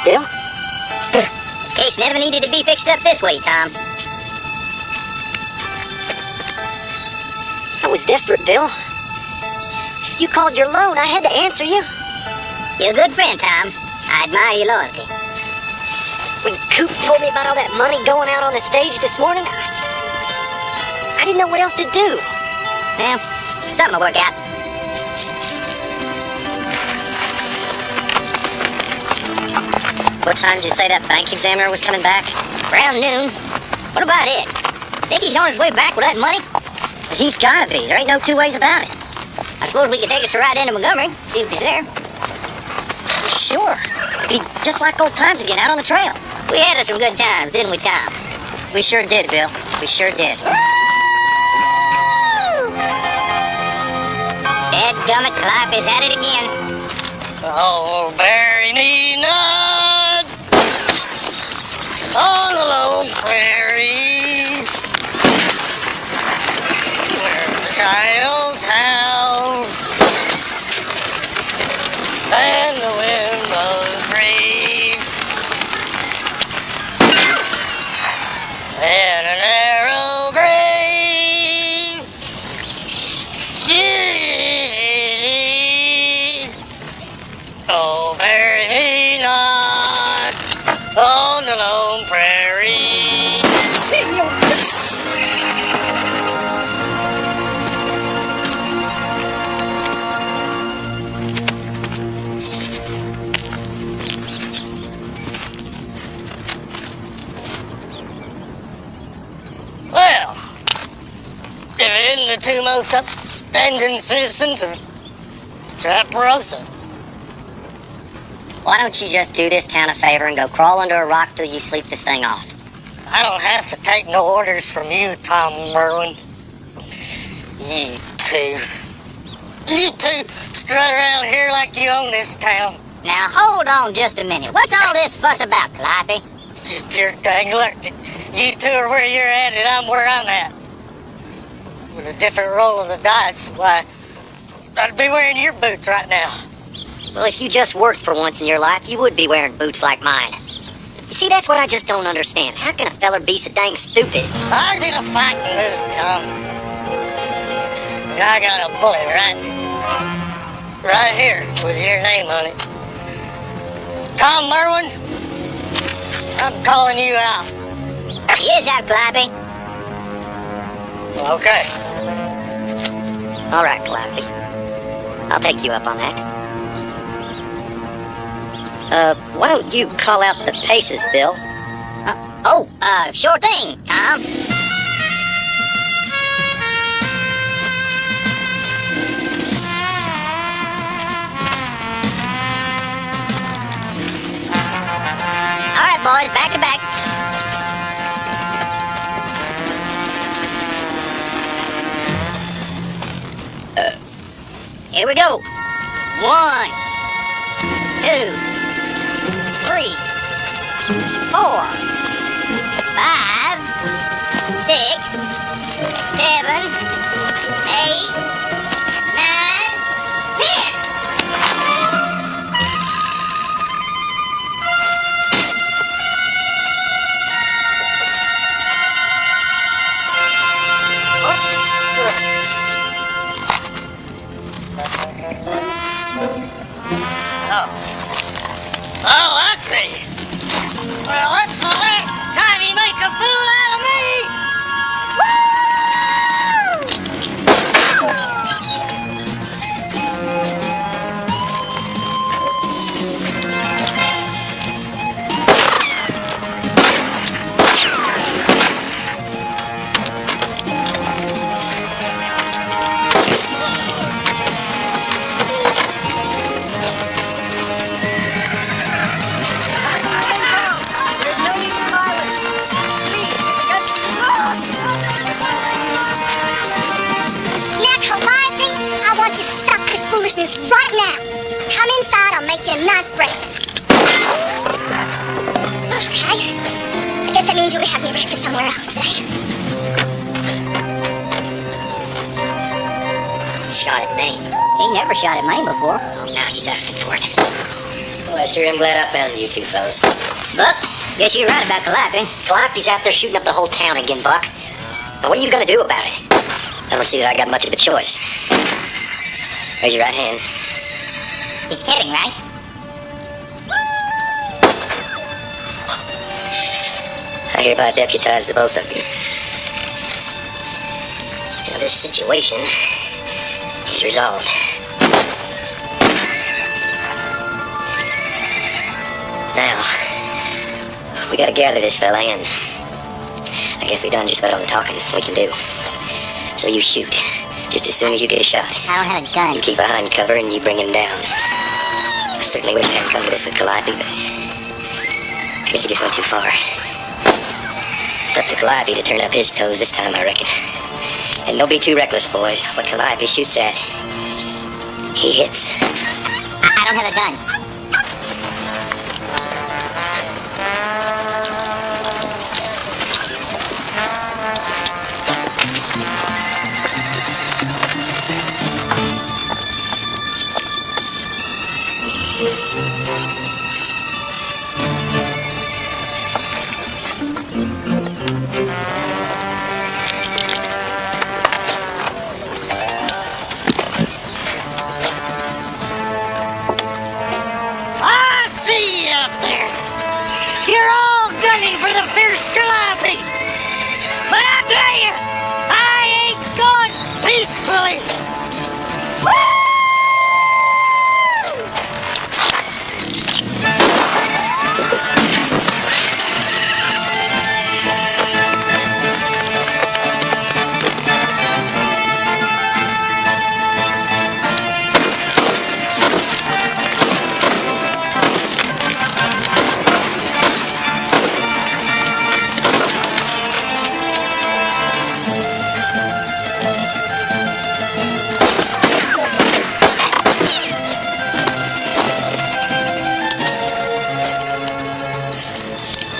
Bill? Case never needed to be fixed up this way, Tom. I was desperate, Bill. You called your loan. I had to answer you. You're a good friend, Tom. I admire your loyalty. When Coop told me about all that money going out on the stage this morning, I didn't know what else to do. Well, something will work out. What time did you say that bank examiner was coming back? Around noon. What about it? Think he's on his way back with that money? He's gotta be. There ain't no two ways about it. I suppose we could take us a ride into Montgomery, see if he's there. Sure. It'd be just like old times again, out on the trail. We had us some good times, didn't we, Tom? We sure did, Bill. We sure did. Dadgummit, life is at it again. Oh, bury me not on the lone prairie, where the coyotes howl and the wind blows free, and a narrow grave. Oh, bury me not on the lone prairie. Well, even the two most upstanding citizens of Chaparosa. Why don't you just do this town a favor and go crawl under a rock till you sleep this thing off? I don't have to take no orders from you, Tom Merwin. You two strut around here like you own this town. Now, hold on just a minute. What's all this fuss about, Calliope? It's just pure dang luck that you two are where you're at and I'm where I'm at. With a different roll of the dice, why, I'd be wearing your boots right now. Well, if you just worked for once in your life, you would be wearing boots like mine. You see, that's what I just don't understand. How can a feller be so dang stupid? I was in a fighting mood, Tom. And I got a bullet right here with your name on it. Tom Merwin, I'm calling you out. He is out, Calliope. Okay. All right, Calliope. I'll take you up on that. Why don't you call out the paces, Bill? Sure thing, Tom. All right, boys, back to back. Here we go. 1, 2, 3, 4, 5, 6, nice breakfast. Okay. I guess that means you'll be having your breakfast somewhere else today. Shot at Maine. He never shot at Maine before. Oh, now he's asking for it. Well, I sure am glad I found you two fellas. Buck, guess you're right about Calliope. Calliope's out there shooting up the whole town again, Buck. Now, what are you gonna do about it? I don't see that I got much of a choice. Raise your right hand. He's kidding, right? I hereby deputize the both of you. So this situation is resolved. Now, we gotta gather this fella in. I guess we done just about all the talking we can do. So you shoot, just as soon as you get a shot. I don't have a gun. You keep behind cover and you bring him down. I certainly wish I hadn't come to this with Calliope, but I guess he just went too far. It's up to Calliope to turn up his toes this time, I reckon. And don't be too reckless, boys. What Calliope shoots at, he hits. I don't have a gun. I see you up there. You're all gunning for the fierce Calliope. But I tell you, I ain't going peacefully.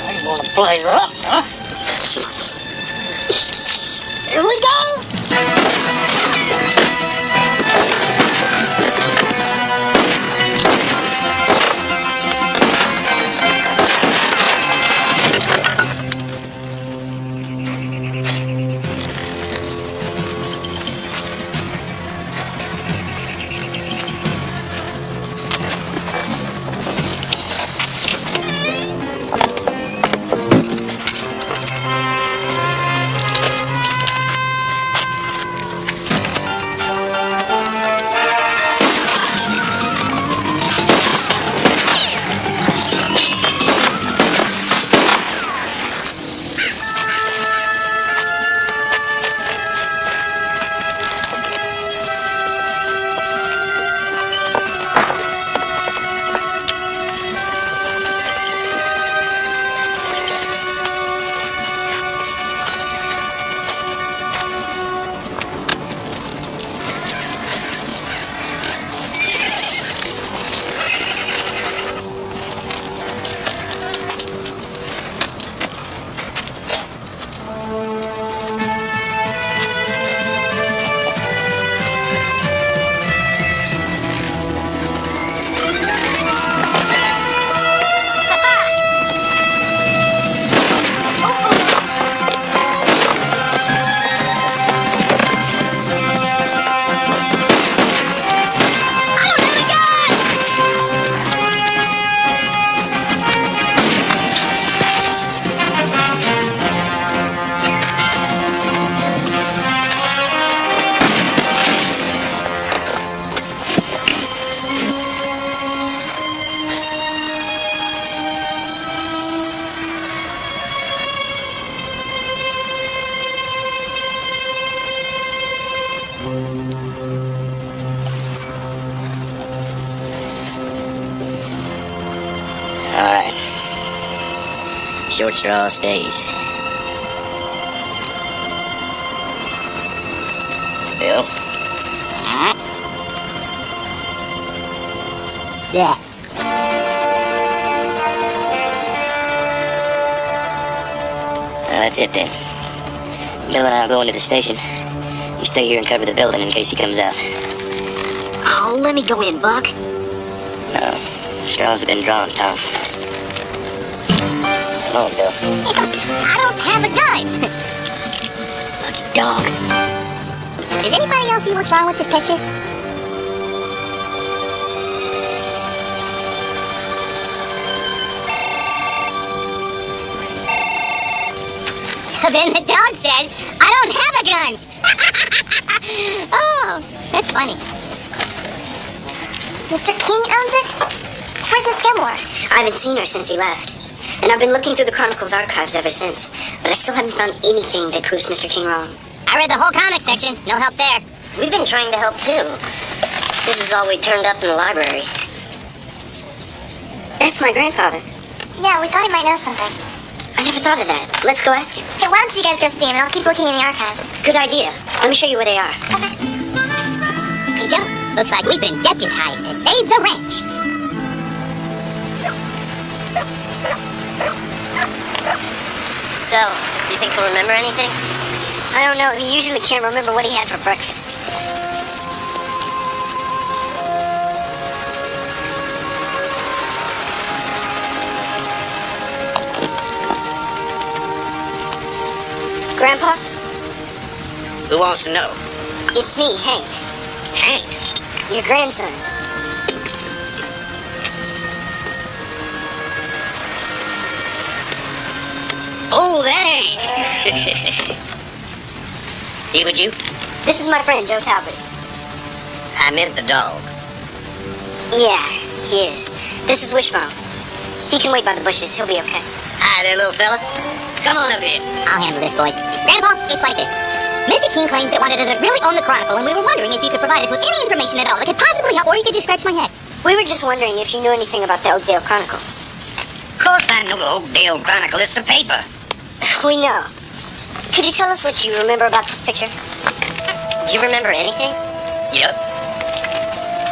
You wanna play rough, huh? Here we go. Alright. Short straw stays. Bill? Yeah. That's it then. Bill and I'll go into the station. You stay here and cover the building in case he comes out. Oh, let me go in, Buck. No. Straws have been drawn, Tom. Come on, Bill. I don't have a gun. Lucky dog. Does anybody else see what's wrong with this picture? So then the dog says, I don't have a gun. Oh, that's funny. Mr. King owns it? Where's Miss Gilmore? I haven't seen her since he left. And I've been looking through the Chronicle's archives ever since. But I still haven't found anything that proves Mr. King wrong. I read the whole comic section. No help there. We've been trying to help too. This is all we turned up in the library. That's my grandfather. Yeah, we thought he might know something. I never thought of that. Let's go ask him. Okay, why don't you guys go see him and I'll keep looking in the archives. Good idea. Let me show you where they are. Okay. Hey, Joe, looks like we've been deputized to save the ranch. So, do you think he'll remember anything? I don't know. He usually can't remember what he had for breakfast. Grandpa? Who wants to know? It's me, Hank. Hank. Your grandson. Oh, that Hank. He with you? This is my friend, Joe Talbot. I meant the dog. Yeah, he is. This is Wishbone. He can wait by the bushes. He'll be okay. Hi there, little fella. Come on up here. I'll handle this, boys. Grandpa, it's like this. Mr. King claims that Wanda doesn't really own the Chronicle, and we were wondering if you could provide us with any information at all that could possibly help, or you could just scratch my head. We were just wondering if you knew anything about the Oakdale Chronicle. Of course I know the Oakdale Chronicle. It's the paper. We know. Could you tell us what you remember about this picture? Do you remember anything? Yep.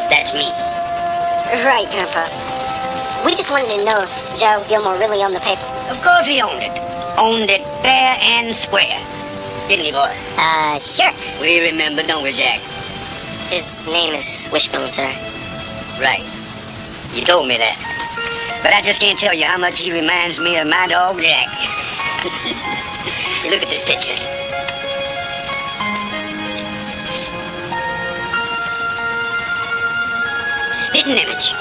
That's me. Right, Grandpa. We just wanted to know if Giles Gilmore really owned the paper. Of course he owned it. Owned it fair and square. Didn't he, boy? Sure. We remember, don't we, Jack? His name is Wishbone, sir. Right. You told me that. But I just can't tell you how much he reminds me of my dog, Jack. Look at this picture. Spitting image.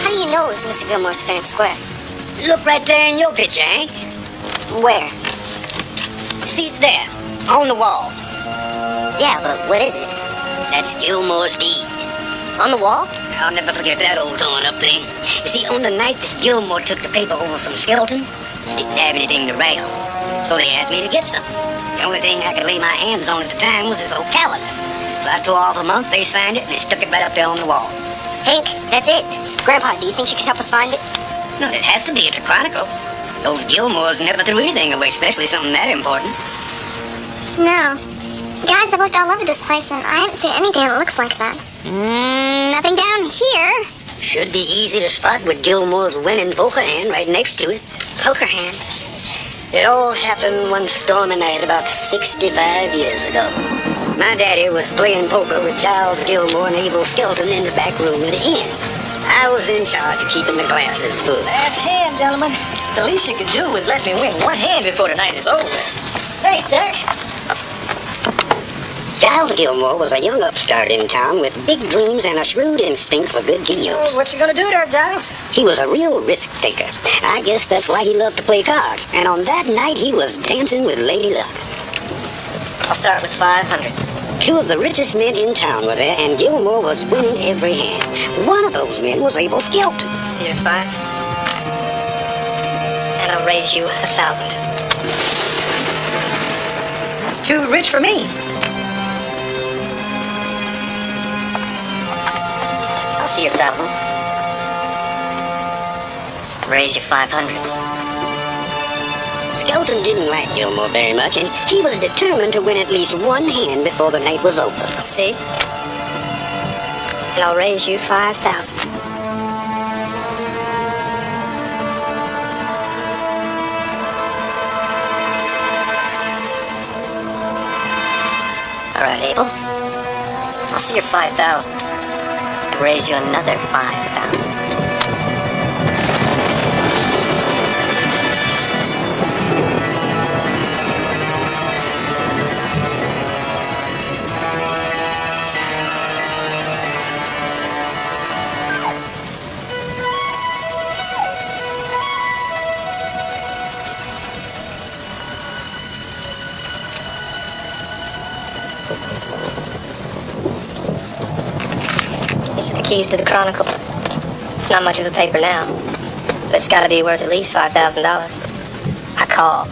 How do you know it was Mr. Gilmore's fair and square? Look right there in your picture, Hank. Where? See it there, on the wall. Yeah, but what is it? That's Gilmore's deed. On the wall? I'll never forget that old torn-up thing. You see, on the night that Gilmore took the paper over from Skelton, didn't have anything to write on. So they asked me to get some. The only thing I could lay my hands on at the time was this old calendar. So I tore off a month, they signed it, and they stuck it right up there on the wall. Hank, that's it. Grandpa, do you think you could help us find it? No, it has to be. It's a chronicle. Those Gilmores never threw anything away, especially something that important. No. Guys, I've looked all over this place and I haven't seen anything that looks like that. Nothing down here. Should be easy to spot with Gilmore's winning poker hand right next to it. Poker hand. It all happened one stormy night about 65 years ago. My daddy was playing poker with Giles Gilmore and Abel Skelton in the back room of the inn. I was in charge of keeping the glasses full. Last hand, gentlemen. The least you could do is let me win one hand before the night is over. Thanks, Jack. Giles Gilmore was a young upstart in town with big dreams and a shrewd instinct for good deals. What you gonna do there, Giles? He was a real risk taker. I guess that's why he loved to play cards. And on that night, he was dancing with Lady Luck. I'll start with 500. Two of the richest men in town were there, and Gilmore was winning every hand. One of those men was Abel Skelton. See your 5. And I'll raise you 1,000. That's too rich for me. I'll see your 1,000. Raise you 500. Skelton didn't like Gilmore very much, and he was determined to win at least one hand before the night was over. See? And I'll raise you 5,000. right, Abel. I'll see your 5,000 and raise you another 5,000. These are the keys to the Chronicle. It's not much of a paper now, but it's got to be worth at least $5,000. I call.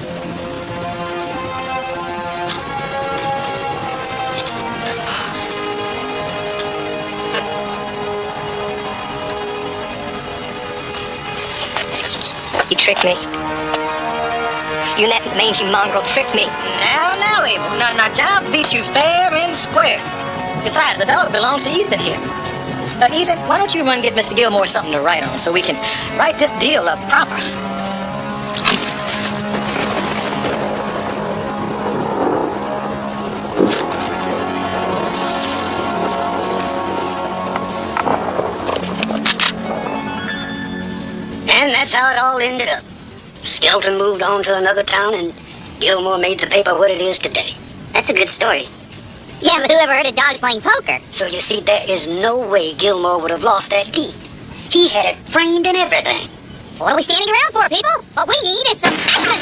You tricked me. You and that mangy mongrel tricked me. Now, Abel. Now, Giles beat you fair and square. Besides, the dog belongs to Ethan here. Ethan, why don't you run and get Mr. Gilmore something to write on so we can write this deal up proper? And that's how it all ended up. Skelton moved on to another town, and Gilmore made the paper what it is today. That's a good story. Yeah, but who ever heard of dogs playing poker? So you see, there is no way Gilmore would have lost that deed. He had it framed and everything. What are we standing around for, people? What we need is some action.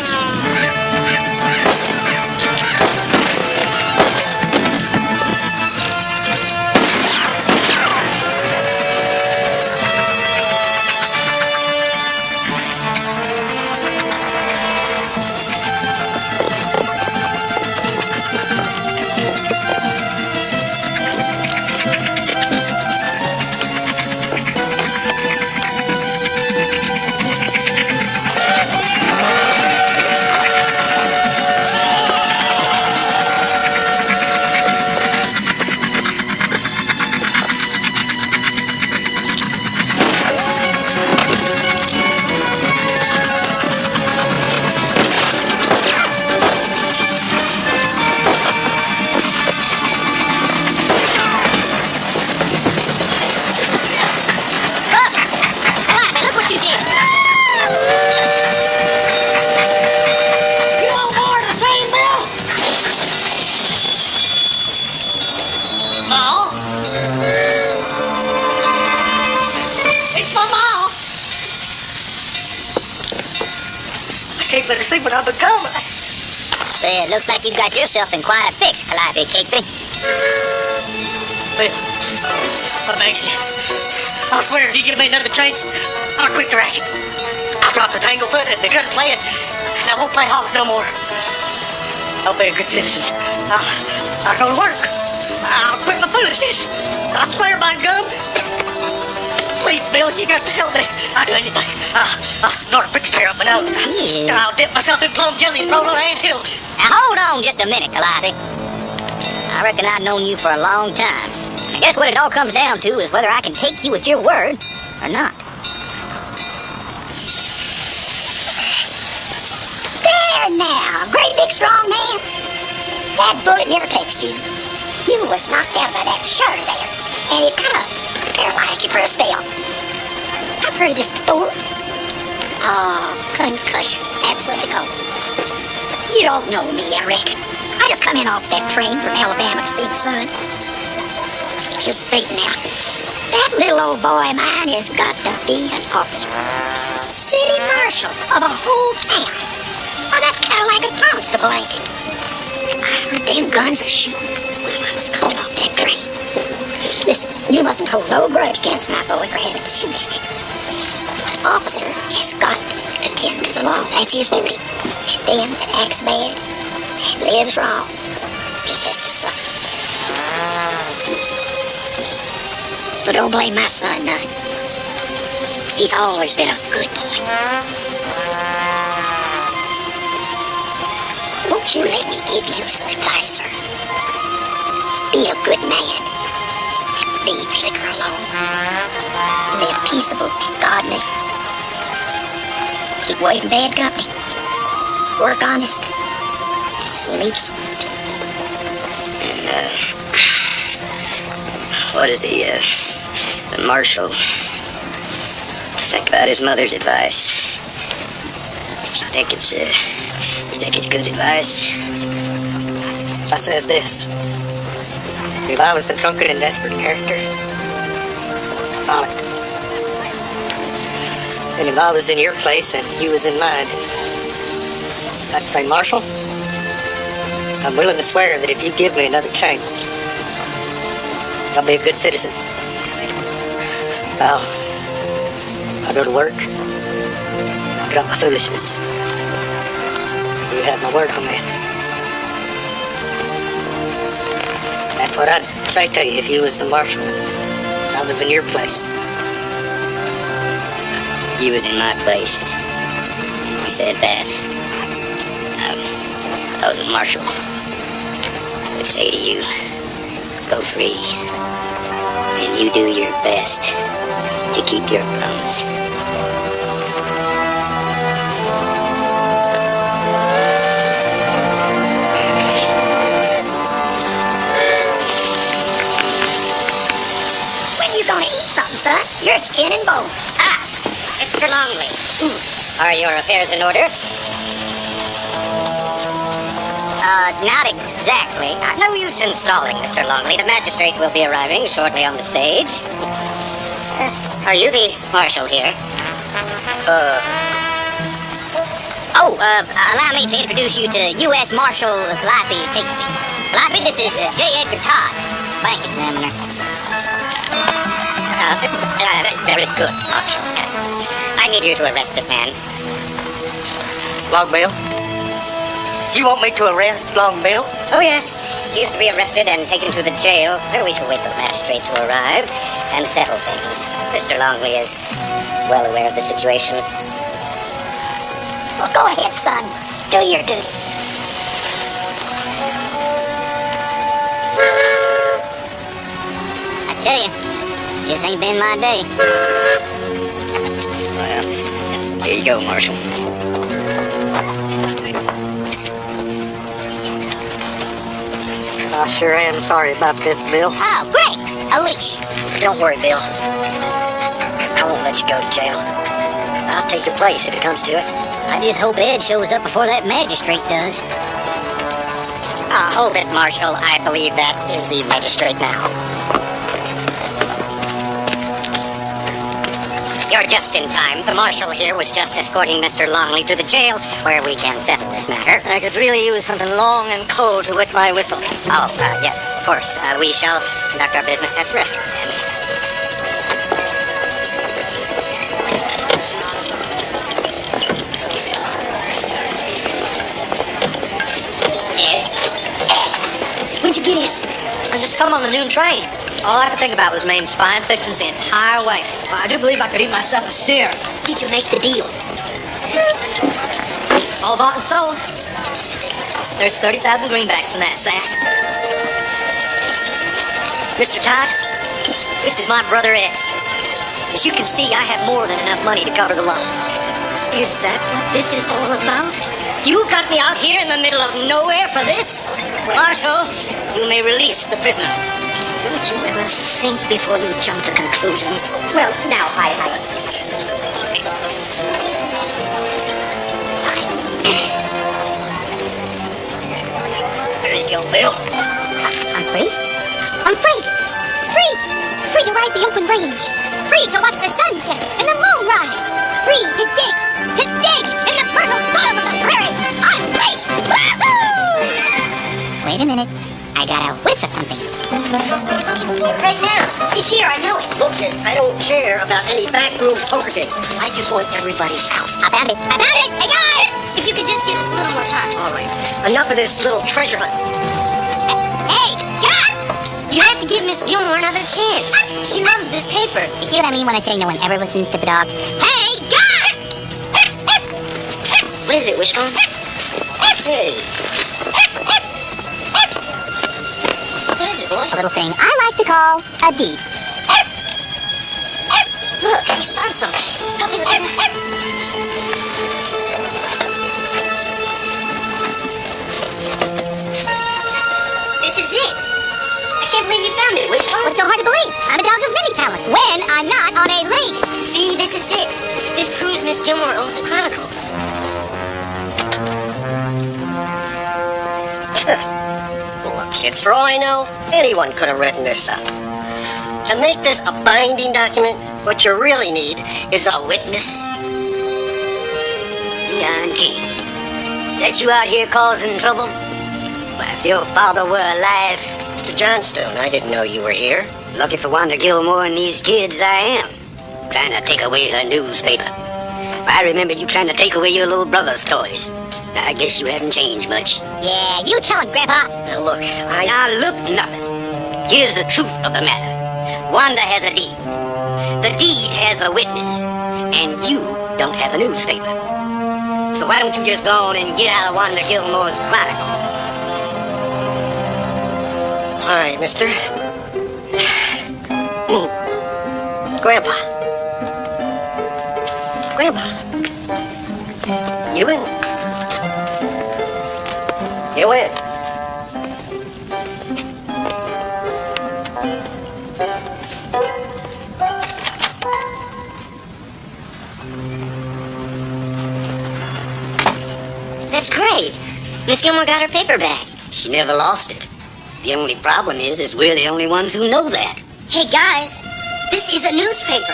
Can't better see what I've become. It looks like you've got yourself in quite a fix, Calliope Catesby. Bill, I'm begging you. I'll swear if you give me another chance, I'll quit the racket. I'll drop the tanglefoot and the gunplay, and I won't play hogs no more. I'll be a good citizen. I'll go to work. I'll quit my foolishness. I swear by gum. Please, Bill, you got to help me. I'll do anything. I'll snort a pretty pair up my nose. Yeah. I'll dip myself in plum jelly and roll on ant hill. Now, hold on just a minute, Calliope. I reckon I've known you for a long time. I guess what it all comes down to is whether I can take you at your word or not. There now, great big strong man. That bullet never touched you. You was knocked down by that shutter there, and it kind of paralyzed you for a spell. I've heard of this before. Oh, concussion. That's what they call it. You don't know me, I reckon. I just come in off that train from Alabama to see the sun. Just think now. That little old boy of mine has got to be an officer. City marshal of a whole town. Well, that's kind of like a constable, ain't it? I heard them guns are shooting while I was coming off that train. Listen, you mustn't hold no grudge against my boy for having to shoot at you. An officer has got to tend to the law. That's his duty. And them that acts bad and lives wrong just has to suffer. So don't blame my son none. He's always been a good boy. Won't you let me give you some advice, sir? Be a good man. Leave liquor alone. Live peaceable and godly. Keep away from bad company. Work honest. Sleep sweet. What does the marshal think about his mother's advice? You think it's good advice? I says this. If I was the drunken and desperate character, follow it. And if I was in your place and you was in mine, I'd say, Marshal, I'm willing to swear that if you give me another chance, I'll be a good citizen. I'll go to work, get up my foolishness. You have my word on that. That's what I'd say to you if you was the marshal. I was in your place. You was in my place. You said that. I was a marshal. I would say to you, go free. And you do your best to keep your promise. When you gonna eat something, son? You're skin and bone. Ah, Mr. Longley. Are your affairs in order? Not exactly. No use in stalling, Mr. Longley. The magistrate will be arriving shortly on the stage. Are you the marshal here? Allow me to introduce you to U.S. Marshal Calliope Catesby. Calliope, this is J. Edgar Todd, bank examiner. Very good, Marshal. I need you to arrest this man. Long Bill? You want me to arrest Long Bill? Oh, yes. He is to be arrested and taken to the jail, where we shall wait for the magistrate to arrive and settle things. Mr. Longley is well aware of the situation. Well, go ahead, son. Do your duty. I tell you, just ain't been my day. Well, here you go, Marshal. I sure am sorry about this, Bill. Oh, great. A leash. Don't worry, Bill. I won't let you go to jail. I'll take your place if it comes to it. I just hope Ed shows up before that magistrate does. Hold it, Marshal. I believe that is the magistrate now. You're just in time. The marshal here was just escorting Mr. Longley to the jail, where we can settle this matter. I could really use something long and cold to wet my whistle. Oh, yes, of course. We shall conduct our business at the restaurant then. Ed? When'd you get in? I just come on the noon train. All I could think about was Maine's fine fixings the entire way. I do believe I could eat myself a steer. Did you make the deal? All bought and sold. There's 30,000 greenbacks in that sack. Mr. Todd, this is my brother Ed. As you can see, I have more than enough money to cover the loan. Is that what this is all about? You got me out here in the middle of nowhere for this? Marshal, you may release the prisoner. Don't you ever think before you jump to conclusions? Well, now, There you go, Bill. I'm free. I'm free. Free. Free to ride the open range. Free to watch the sunset and the moon rise. Free to dig. To dig in the fertile soil of the prairie. Unleashed. Wahoo! Wait a minute. I got a whiff of something. Right now. He's here, I know it. Look, kids, I don't care about any backroom poker games. I just want everybody out. I found it. I found it. Hey, guys! If you could just give us a little more time. All right. Enough of this little treasure hunt. Hey, guys! You have to give Miss Gilmore another chance. She loves this paper. You see what I mean when I say no one ever listens to the dog? Hey, guys! What is it, Wishbone? Hey. What is it, boy? A little thing I like to call a deed. Look, he's found something. Help me with this. This is it. found it, Wishbone. What's so hard to believe? I'm a dog of many talents when I'm not on a leash. See, this is it. This proves Miss Gilmore owns the Chronicle. Look, kids, for all I know, anyone could have written this up. To make this a binding document, what you really need is a witness. Young King, is that you out here causing trouble? Well, if your father were alive... Mr. Johnstone, I didn't know you were here. Lucky for Wanda Gilmore and these kids, I am. Trying to take away her newspaper. I remember you trying to take away your little brother's toys. I guess you haven't changed much. Yeah, you tell him, Grandpa. Now look, Now look, nothing. Here's the truth of the matter. Wanda has a deed. The deed has a witness. And you don't have a newspaper. So why don't you just go on and get out of Wanda Gilmore's Chronicle? All right, mister. Grandpa. You win. You win. That's great. Miss Gilmore got her paper back. She never lost it. The only problem is we're the only ones who know that. Hey, guys, this is a newspaper.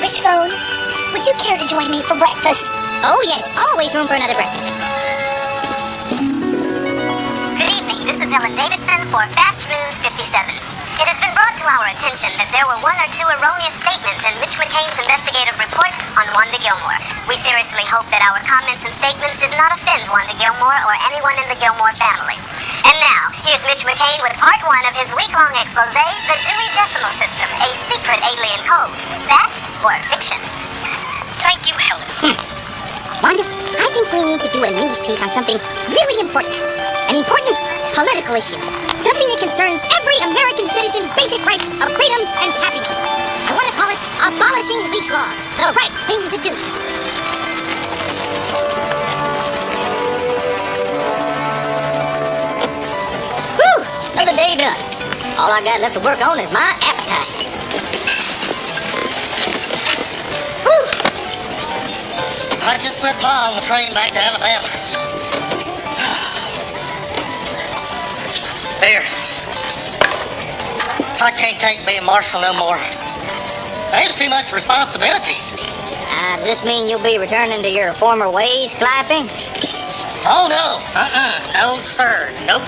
Wishbone, would you care to join me for breakfast? Oh, yes, always room for another breakfast. Good evening. This is Ellen Davidson for Fast News 57. It has been brought to our attention that there were one or two erroneous statements in Mitch McCain's investigative report on Wanda Gilmore. We seriously hope that our comments and statements did not offend Wanda Gilmore or anyone in the Gilmore family. And now, here's Mitch McCain with part one of his week-long expose, The Dewey Decimal System, a secret alien code. Fact or fiction? Thank you, Helen. Wanda, I think we need to do a news piece on something really important. An important political issue. Something that concerns every American citizen's basic rights of freedom and happiness. I want to call it abolishing leash laws. The right thing to do. Whew! Another day done. All I got left to work on is my appetite. Whew! I just put Ma on the train back to Alabama. There. I can't take being marshal no more. There's too much responsibility. Does this mean you'll be returning to your former ways, Clippy? Oh, no. No, sir. Nope.